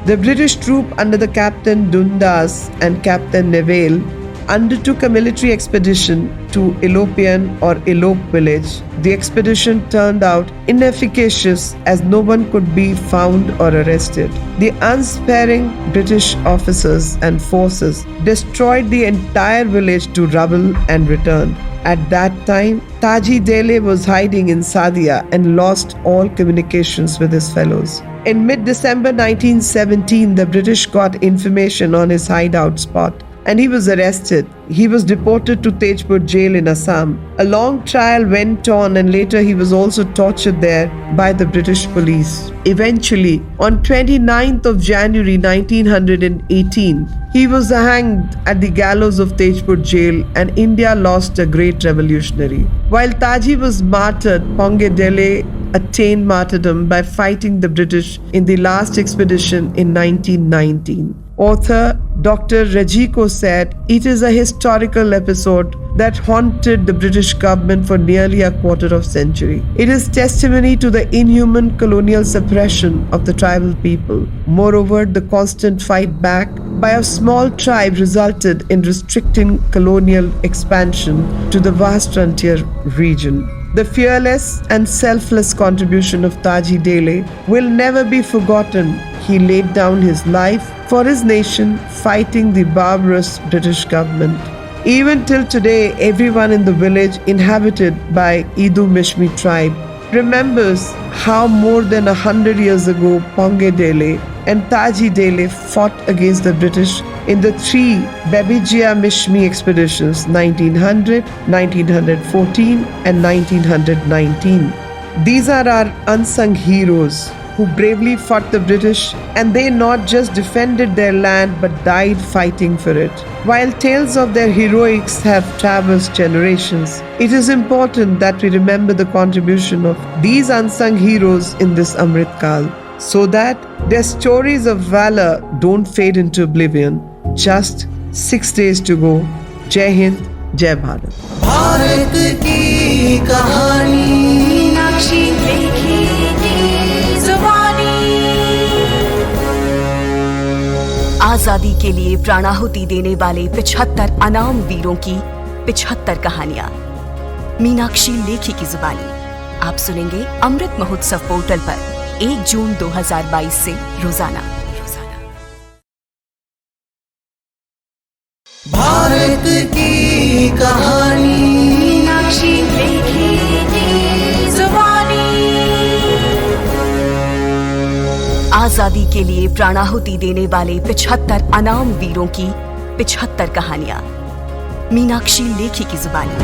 the British troop under the Captain Dundas and Captain Neville undertook a military expedition to Elopian or Elop village. The expedition turned out inefficacious as no one could be found or arrested. The unsparing British officers and forces destroyed the entire village to rubble and returned. At that time, Taji Dele was hiding in Sadia and lost all communications with his fellows. In mid-December 1917, the British got information on his hideout spot and he was arrested. He was deported to Tejpur jail in Assam. A long trial went on and later he was also tortured there by the British police. Eventually, on 29th of January 1918, he was hanged at the gallows of Tejpur jail and India lost a great revolutionary. While Taji was martyred, Ponge Dele attained martyrdom by fighting the British in the last expedition in 1919. Author Dr. Rajiko said, "It is a historical episode that haunted the British government for nearly a quarter of a century. It is testimony to the inhuman colonial suppression of the tribal people. Moreover, the constant fight back by a small tribe resulted in restricting colonial expansion to the vast frontier region. The fearless and selfless contribution of Taji Dele will never be forgotten. He laid down his life for his nation, fighting the barbarous British government. Even till today, everyone in the village inhabited by Idu Mishmi tribe remembers how more than 100 years ago Ponge Dele and Taji Dele fought against the British in the 3 Babijia Mishmi expeditions 1900, 1914 and 1919. These are our unsung heroes who bravely fought the British, and they not just defended their land but died fighting for it. While tales of their heroics have traversed generations, it is important that we remember the contribution of these unsung heroes in this Amrit Kal, so that their stories of valor don't fade into oblivion. Just 6 days to go. Jai Hind, Jai Bharat. Bharat की कहानी मीनाक्षी लेखी की जुबानी। आजादी के लिए प्राणाहुति देने वाले 75 अनाम वीरों की 75 कहानियां मीनाक्षी लेखी की जुबानी। आप सुनेंगे अमृत महोत्सव पोर्टल पर 1 जून 2022 से रोजाना। भारत की कहानी मीनाक्षी लेखी की जुबानी। आजादी के लिए प्राणाहुति देने वाले 75 अनाम वीरों की 75 कहानियां मीनाक्षी लेखी की जुबानी।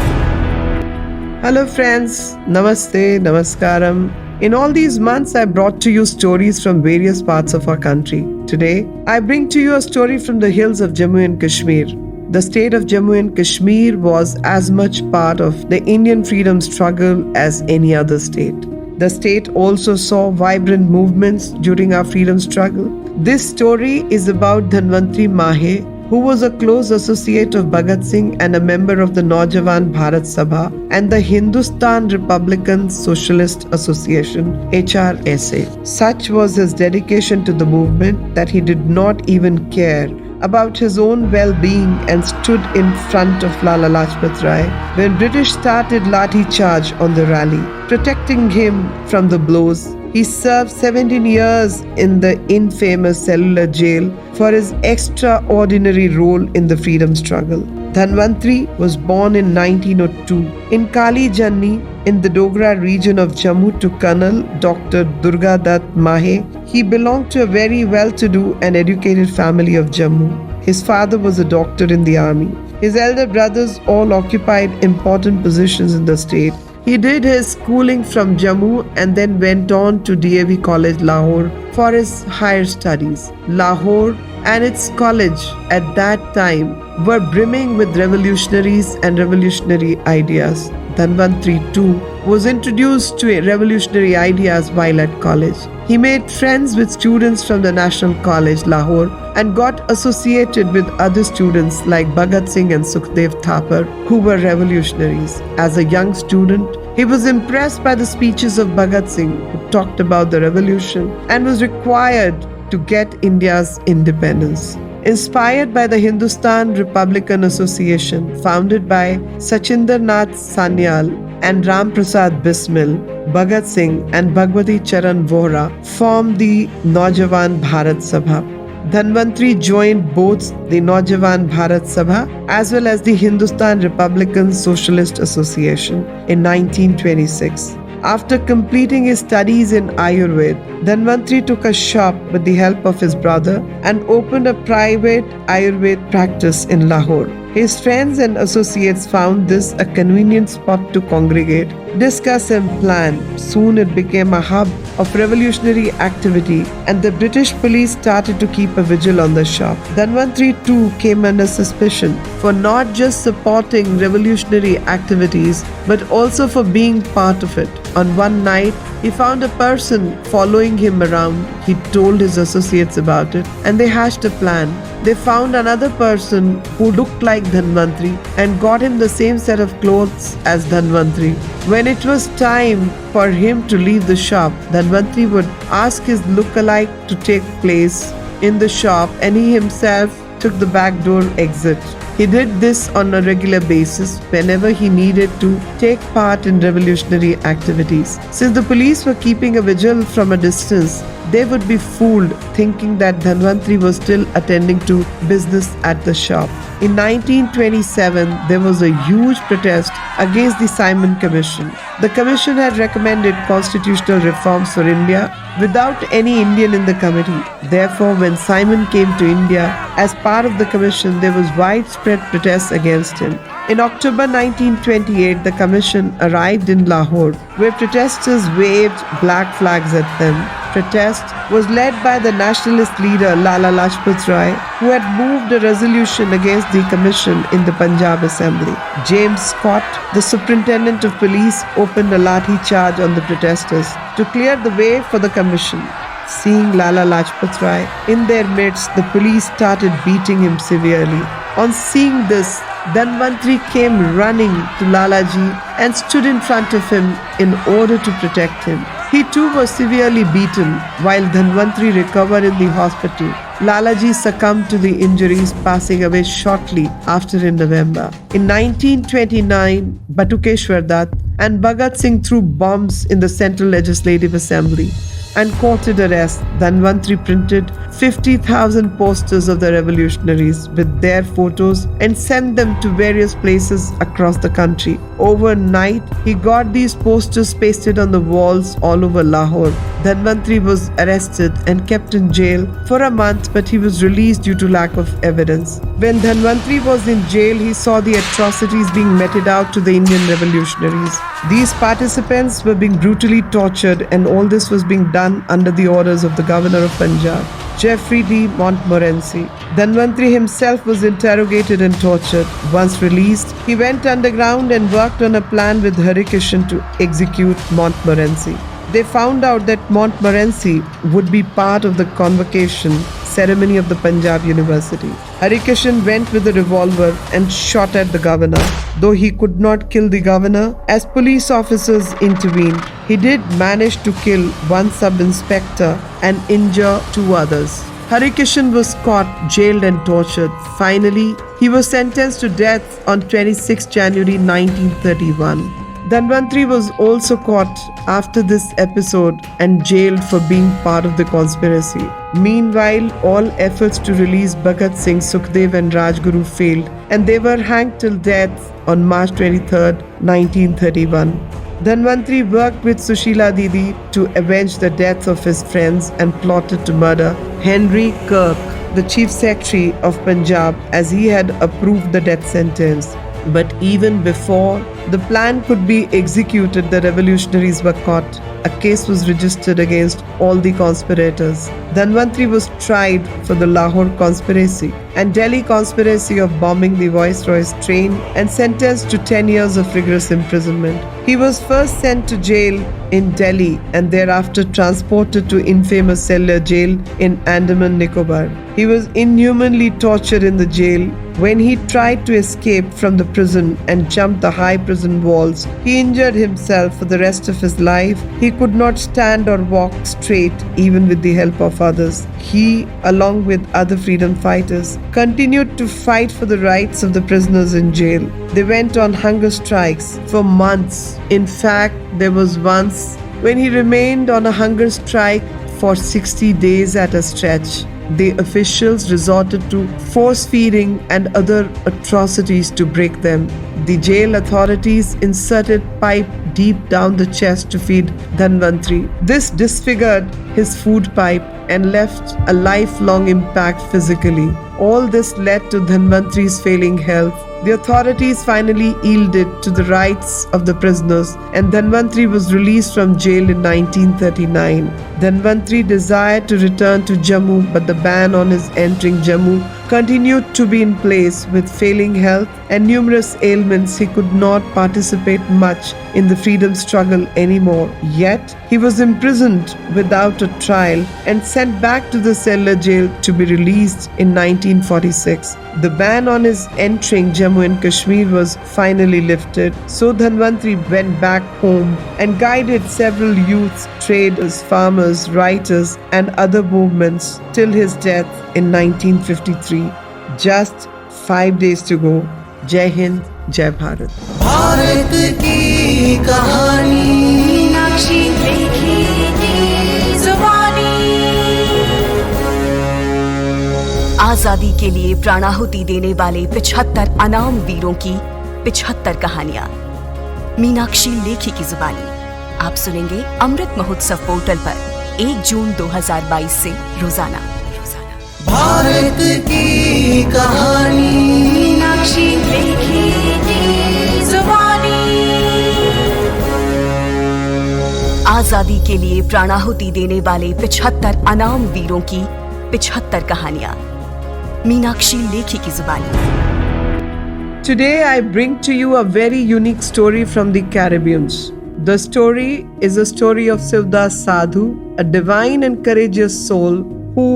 Hello friends, Namaste, Namaskaram. In all these months, I brought to you stories from various parts of our country. Today, I bring to you a story from the hills of Jammu and Kashmir. The state of Jammu and Kashmir was as much part of the Indian freedom struggle as any other state. The state also saw vibrant movements during our freedom struggle. This story is about Dhanvantri Mahe, who was a close associate of Bhagat Singh and a member of the Naujawan Bharat Sabha and the Hindustan Republican Socialist Association (HRSA). Such was his dedication to the movement that he did not even care about his own well-being and stood in front of Lala Lajpat Rai when British started lathi charge on the rally, protecting him from the blows. He served 17 years in the infamous cellular jail for his extraordinary role in the freedom struggle. Dhanvantri was born in 1902 in Kali Janni in the Dogra region of Jammu to Colonel Dr. Durga Dutt Mahe. He belonged to a very well-to-do and educated family of Jammu. His father was a doctor in the army. His elder brothers all occupied important positions in the state. He did his schooling from Jammu and then went on to DAV College, Lahore for his higher studies. Lahore and its college at that time were brimming with revolutionaries and revolutionary ideas. Dhanvantri too was introduced to revolutionary ideas while at college. He made friends with students from the National College, Lahore, and got associated with other students like Bhagat Singh and Sukhdev Thapar, who were revolutionaries. As a young student, he was impressed by the speeches of Bhagat Singh, who talked about the revolution and was required to get India's independence. Inspired by the Hindustan Republican Association, founded by Sachinder Nath Sanyal and Ram Prasad Bismil, Bhagat Singh and Bhagwati Charan Vohra formed the Naujawan Bharat Sabha. Dhanvantri joined both the Naujawan Bharat Sabha as well as the Hindustan Republican Socialist Association in 1926. After completing his studies in Ayurveda, Dhanvantri took a shop with the help of his brother and opened a private Ayurveda practice in Lahore. His friends and associates found this a convenient spot to congregate, discuss and plan. Soon it became a hub of revolutionary activity and the British police started to keep a vigil on the shop. Dhanvantri too came under suspicion for not just supporting revolutionary activities but also for being part of it. On one night, he found a person following him around. He told his associates about it and they hatched a plan. They found another person who looked like Dhanvantri and got him the same set of clothes as Dhanvantri. When it was time for him to leave the shop, Dhanvantri would ask his lookalike to take place in the shop and he himself took the back door exit. He did this on a regular basis whenever he needed to take part in revolutionary activities. Since the police were keeping a vigil from a distance, they would be fooled thinking that Dhanvantri was still attending to business at the shop. In 1927, there was a huge protest against the Simon Commission. The commission had recommended constitutional reforms for India without any Indian in the committee. Therefore, when Simon came to India as part of the commission, there was widespread protest against him. In October 1928, the commission arrived in Lahore, where protesters waved black flags at them. Protest was led by the nationalist leader Lala Lajpat Rai, who had moved a resolution against the commission in the Punjab Assembly. James Scott, the superintendent of police, opened a lathi charge on the protesters to clear the way for the commission. Seeing Lala Lajpat Rai in their midst, the police started beating him severely. On seeing this, Dhanvantri came running to Lalaji and stood in front of him in order to protect him. He too was severely beaten. While Dhanvantri recovered in the hospital, Lalaji succumbed to the injuries, passing away shortly after in November. In 1929, Batukeshwar Dutt and Bhagat Singh threw bombs in the Central Legislative Assembly and courted arrest. Dhanvantri printed 50,000 posters of the revolutionaries with their photos and sent them to various places across the country. Overnight, he got these posters pasted on the walls all over Lahore. Dhanvantri was arrested and kept in jail for a month, but he was released due to lack of evidence. When Dhanvantri was in jail, he saw the atrocities being meted out to the Indian revolutionaries. These participants were being brutally tortured, and all this was being done under the orders of the governor of Punjab. Geoffrey de Montmorency. Dhanvantri himself was interrogated and tortured. Once released, he went underground and worked on a plan with Harikishan to execute Montmorency. They found out that Montmorency would be part of the convocation ceremony of the Punjab University. Harikishan went with a revolver and shot at the governor. Though he could not kill the governor, as police officers intervened, he did manage to kill one sub-inspector and injure two others. Harikishan was caught, jailed and tortured. Finally, he was sentenced to death on 26 January 1931. Dhanvantri was also caught after this episode and jailed for being part of the conspiracy. Meanwhile, all efforts to release Bhagat Singh, Sukhdev and Rajguru failed, and they were hanged till death on March 23, 1931. Dhanvantri worked with Sushila Didi to avenge the deaths of his friends and plotted to murder Henry Kirk, the Chief Secretary of Punjab, as he had approved the death sentence. But even before the plan could be executed, the revolutionaries were caught. A case was registered against all the conspirators. Dhanvantri was tried for the Lahore conspiracy and Delhi conspiracy of bombing the Viceroy's train and sentenced to 10 years of rigorous imprisonment. He was first sent to jail in Delhi and thereafter transported to infamous Cellular Jail in Andaman Nicobar. He was inhumanly tortured in the jail. When he tried to escape from the prison and jumped the high prison walls, he injured himself for the rest of his life. He could not stand or walk straight even with the help of others. He, along with other freedom fighters, continued to fight for the rights of the prisoners in jail. They went on hunger strikes for months. In fact, there was once when he remained on a hunger strike for 60 days at a stretch. The officials resorted to force feeding and other atrocities to break them. The jail authorities inserted pipe deep down the chest to feed Dhanvantri. This disfigured his food pipe and left a lifelong impact physically. All this led to Dhanvantri's failing health. The authorities finally yielded to the rights of the prisoners and Dhanvantri was released from jail in 1939. Dhanvantri desired to return to Jammu, but the ban on his entering Jammu continued to be in place. With failing health and numerous ailments, he could not participate much in the freedom struggle anymore. Yet, he was imprisoned without a trial and sent back to the Cellular Jail to be released in 1946. The ban on his entering Jammu and Kashmir was finally lifted, so Dhanvantri went back home and guided several youths, traders, farmers, writers and other movements till his death in 1953. Just 5 days to go. Jai Hind, Jai Bharat. Bharat की कहानी मीनाक्षी लेखी जुबानी। आजादी के लिए प्राणाहुति देने वाले 75 अनाम वीरों की 75 कहानियां मीनाक्षी लेखी की जुबानी आप सुनेंगे अमृत महोत्सव पोर्टल पर 1 जून 2022 से रोजाना। भारत की कहानी मीनाक्षी लेखी जुबानी। आजादी के लिए प्राणाहुति देने वाले 75 अनाम वीरों की 75 कहानियां मीनाक्षी लेखी की जुबानी। Today I bring to you a very unique story from the Caribbean. The story is a story of Sivdas Sadhu, a divine and courageous soul who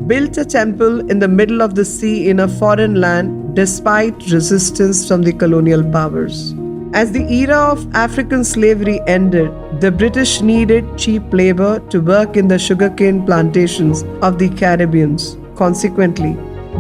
built a temple in the middle of the sea in a foreign land despite resistance from the colonial powers. As the era of African slavery ended, the British needed cheap labor to work in the sugarcane plantations of the Caribbean. Consequently,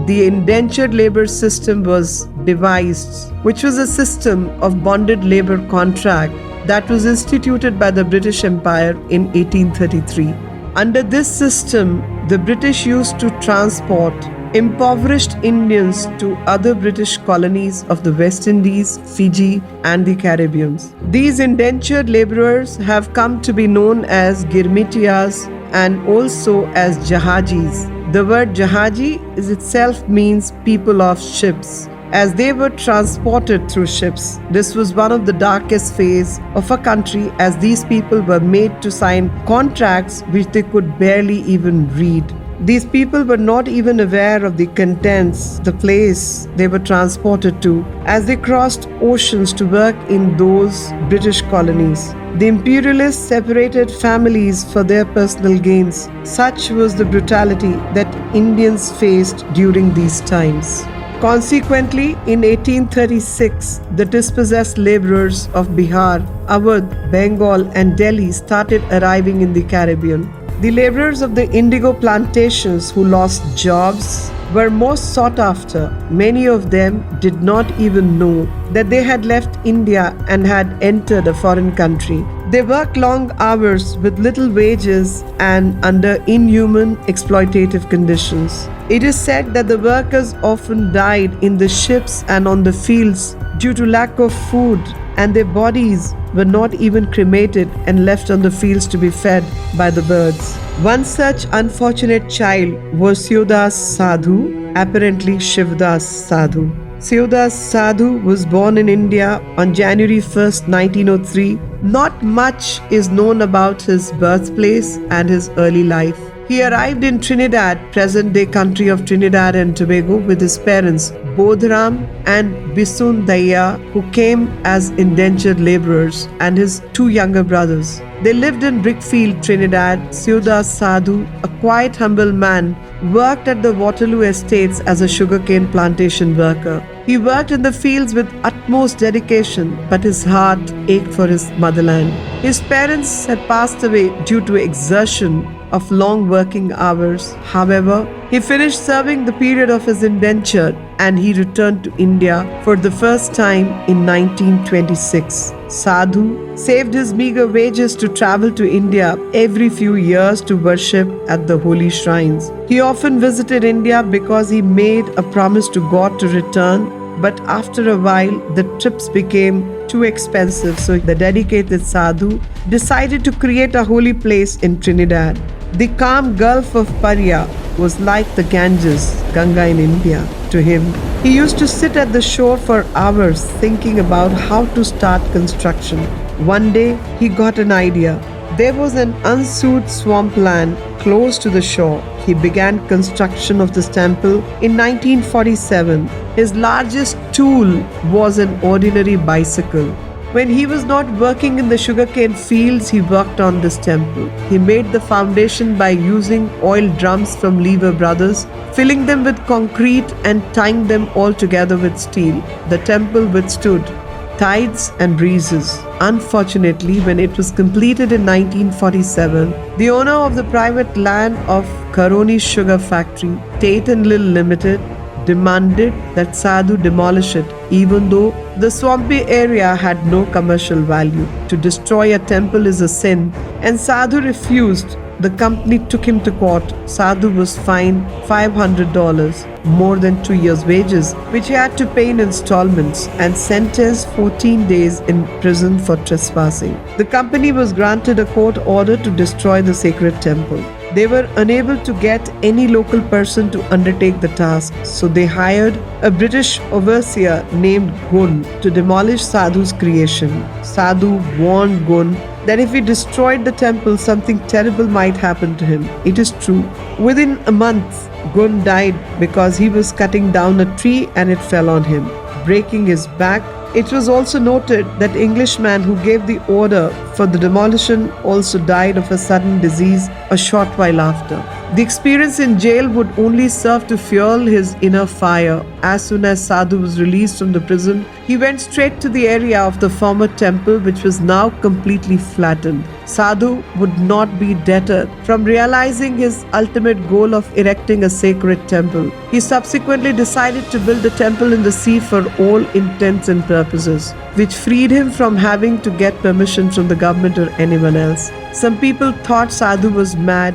the indentured labor system was devised, which was a system of bonded labor contract that was instituted by the British Empire in 1833. Under this system, the British used to transport impoverished Indians to other British colonies of the West Indies, Fiji, and the Caribbean. These indentured laborers have come to be known as Girmitiyas and also as Jahajis. The word Jahaji is itself means people of ships, as they were transported through ships. This was one of the darkest phases of a country, as these people were made to sign contracts which they could barely even read. These people were not even aware of the contents, the place they were transported to, as they crossed oceans to work in those British colonies. The imperialists separated families for their personal gains. Such was the brutality that Indians faced during these times. Consequently, in 1836, the dispossessed laborers of Bihar, Awadh, Bengal, and Delhi started arriving in the Caribbean. The laborers of the indigo plantations who lost jobs were most sought after. Many of them did not even know that they had left India and had entered a foreign country. They worked long hours with little wages and under inhuman exploitative conditions. It is said that the workers often died in the ships and on the fields due to lack of food, and their bodies were not even cremated and left on the fields to be fed by the birds. One such unfortunate child was Shivdas Sadhu, apparently Shivdas Sadhu. Shivdas Sadhu was born in India on January 1st, 1903. Not much is known about his birthplace and his early life. He arrived in Trinidad, present-day country of Trinidad and Tobago, with his parents Bodhram and Bisun Daya, who came as indentured laborers, and his two younger brothers. They lived in Brickfield, Trinidad. Shivdas Sadhu, a quiet, humble man, worked at the Waterloo Estates as a sugarcane plantation worker. He worked in the fields with utmost dedication, but his heart ached for his motherland. His parents had passed away due to exertion of long working hours. However, he finished serving the period of his indenture and he returned to India for the first time in 1926. Sadhu saved his meager wages to travel to India every few years to worship at the holy shrines. He often visited India because he made a promise to God to return, but after a while the trips became too expensive, so the dedicated Sadhu decided to create a holy place in Trinidad. The calm Gulf of Paria was like the Ganges, Ganga in India, to him. He used to sit at the shore for hours thinking about how to start construction. One day, he got an idea. There was an unsewed swampland close to the shore. He began construction of this temple in 1947. His largest tool was an ordinary bicycle. When he was not working in the sugarcane fields, he worked on this temple. He made the foundation by using oil drums from Lever Brothers, filling them with concrete and tying them all together with steel. The temple withstood tides and breezes. Unfortunately, when it was completed in 1947, the owner of the private land of Kahani Sugar Factory, Tate and Lil Limited, demanded that Sadhu demolish it, even though the swampy area had no commercial value. To destroy a temple is a sin, and Sadhu refused. The company took him to court. Sadhu was fined $500, more than 2 years' wages, which he had to pay in installments, and sentenced 14 days in prison for trespassing. The company was granted a court order to destroy the sacred temple. They were unable to get any local person to undertake the task, so they hired a British overseer named Gun to demolish Sadhu's creation. Sadhu warned Gun that if he destroyed the temple, something terrible might happen to him. It is true. Within a month, Gun died because he was cutting down a tree and it fell on him, breaking his back. It was also noted that Englishman who gave the order for the demolition also died of a sudden disease a short while after. The experience in jail would only serve to fuel his inner fire. As soon as Sadhu was released from the prison, he went straight to the area of the former temple, which was now completely flattened. Sadhu would not be deterred from realizing his ultimate goal of erecting a sacred temple. He subsequently decided to build the temple in the sea for all intents and purposes, which freed him from having to get permission from the government or anyone else. Some people thought Sadhu was mad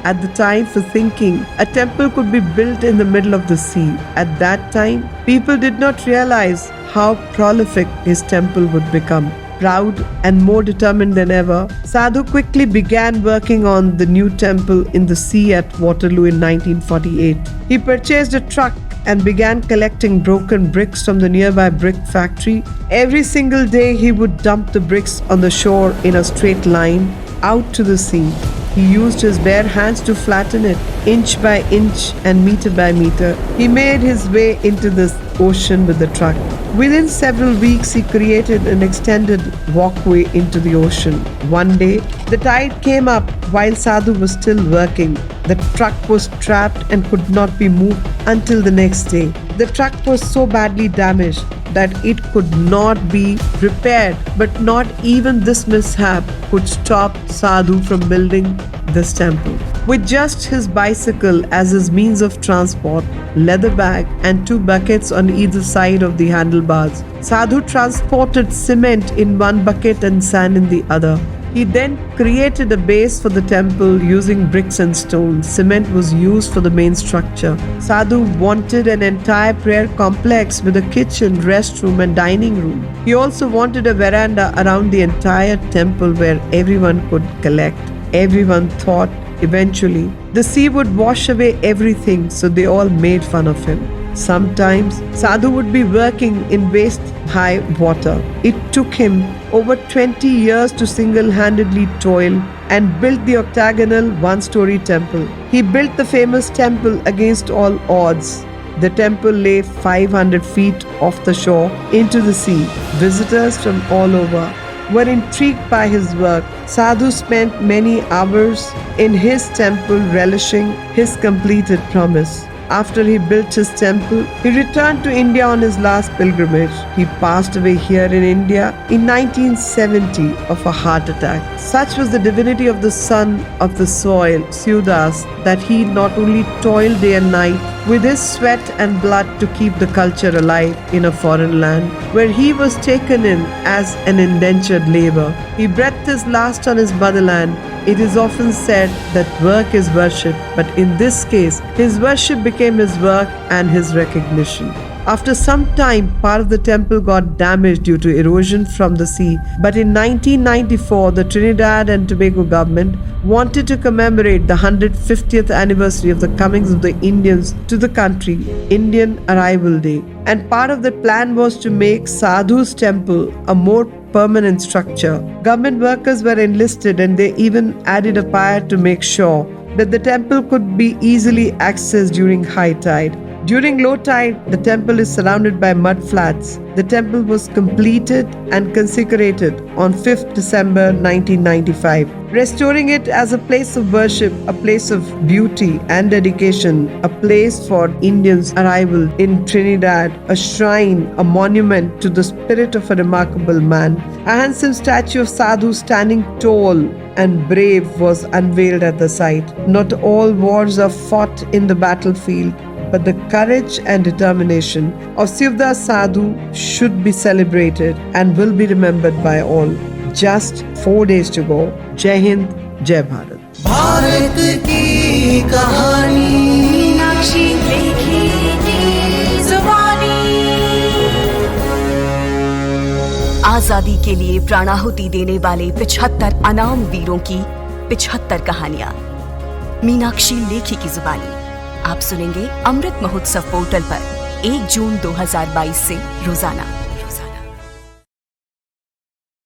at the time for thinking a temple could be built in the middle of the sea. At that time, people did not realize how prolific his temple would become. Proud and more determined than ever, Sadhu quickly began working on the new temple in the sea at Waterloo in 1948. He purchased a truck and began collecting broken bricks from the nearby brick factory. Every single day he would dump the bricks on the shore in a straight line out to the sea. He used his bare hands to flatten it, inch by inch and meter by meter. He made his way into this ocean with the truck. Within several weeks, he created an extended walkway into the ocean. One day, the tide came up while Sadhu was still working. The truck was trapped and could not be moved until the next day. The truck was so badly damaged that it could not be repaired, but not even this mishap could stop Sadhu from building this temple. With just his bicycle as his means of transport, leather bag and 2 buckets on either side of the handlebars, Sadhu transported cement in one bucket and sand in the other. He then created a base for the temple using bricks and stone. Cement was used for the main structure. Sadhu wanted an entire prayer complex with a kitchen, restroom and dining room. He also wanted a veranda around the entire temple where everyone could collect. Everyone thought eventually the sea would wash away everything, so they all made fun of him. Sometimes Sadhu would be working in waist-high water. It took him over 20 years to single-handedly toil and build the octagonal one-story temple. He built the famous temple against all odds. The temple lay 500 feet off the shore into the sea. Visitors from all over were intrigued by his work. Sadhu spent many hours in his temple relishing his completed promise. After he built his temple, he returned to India on his last pilgrimage. He passed away here in India in 1970 of a heart attack. Such was the divinity of the son of the soil, Sivdas, that he not only toiled day and night with his sweat and blood to keep the culture alive in a foreign land, where he was taken in as an indentured labor. He breathed his last on his motherland. It is often said that work is worship, but in this case, his worship became his work and his recognition. After some time, part of the temple got damaged due to erosion from the sea, but in 1994, the Trinidad and Tobago government wanted to commemorate the 150th anniversary of the comings of the Indians to the country, Indian Arrival Day. And part of that plan was to make Sadhu's temple a more permanent structure. Government workers were enlisted and they even added a pier to make sure that the temple could be easily accessed during high tide. During low tide, the temple is surrounded by mud flats. The temple was completed and consecrated on 5th December 1995. Restoring it as a place of worship, a place of beauty and dedication, a place for Indians' arrival in Trinidad, a shrine, a monument to the spirit of a remarkable man. A handsome statue of Sadhu standing tall and brave was unveiled at the site. Not all wars are fought in the battlefield, but the courage and determination of Sivdas Sadhu should be celebrated and will be remembered by all. Just 4 days to go. Jai Hind, Jai Bharat. Bharat की कहानी मीनाक्षी लेखी की जुबानी। आजादी के लिए प्राणाहुति देने वाले 75 अनाम वीरों की 75 कहानियां मीनाक्षी लेखी की जुबानी आप सुनेंगे अमृत महोत्सव पोर्टल पर 1 जून 2022 से रोजाना।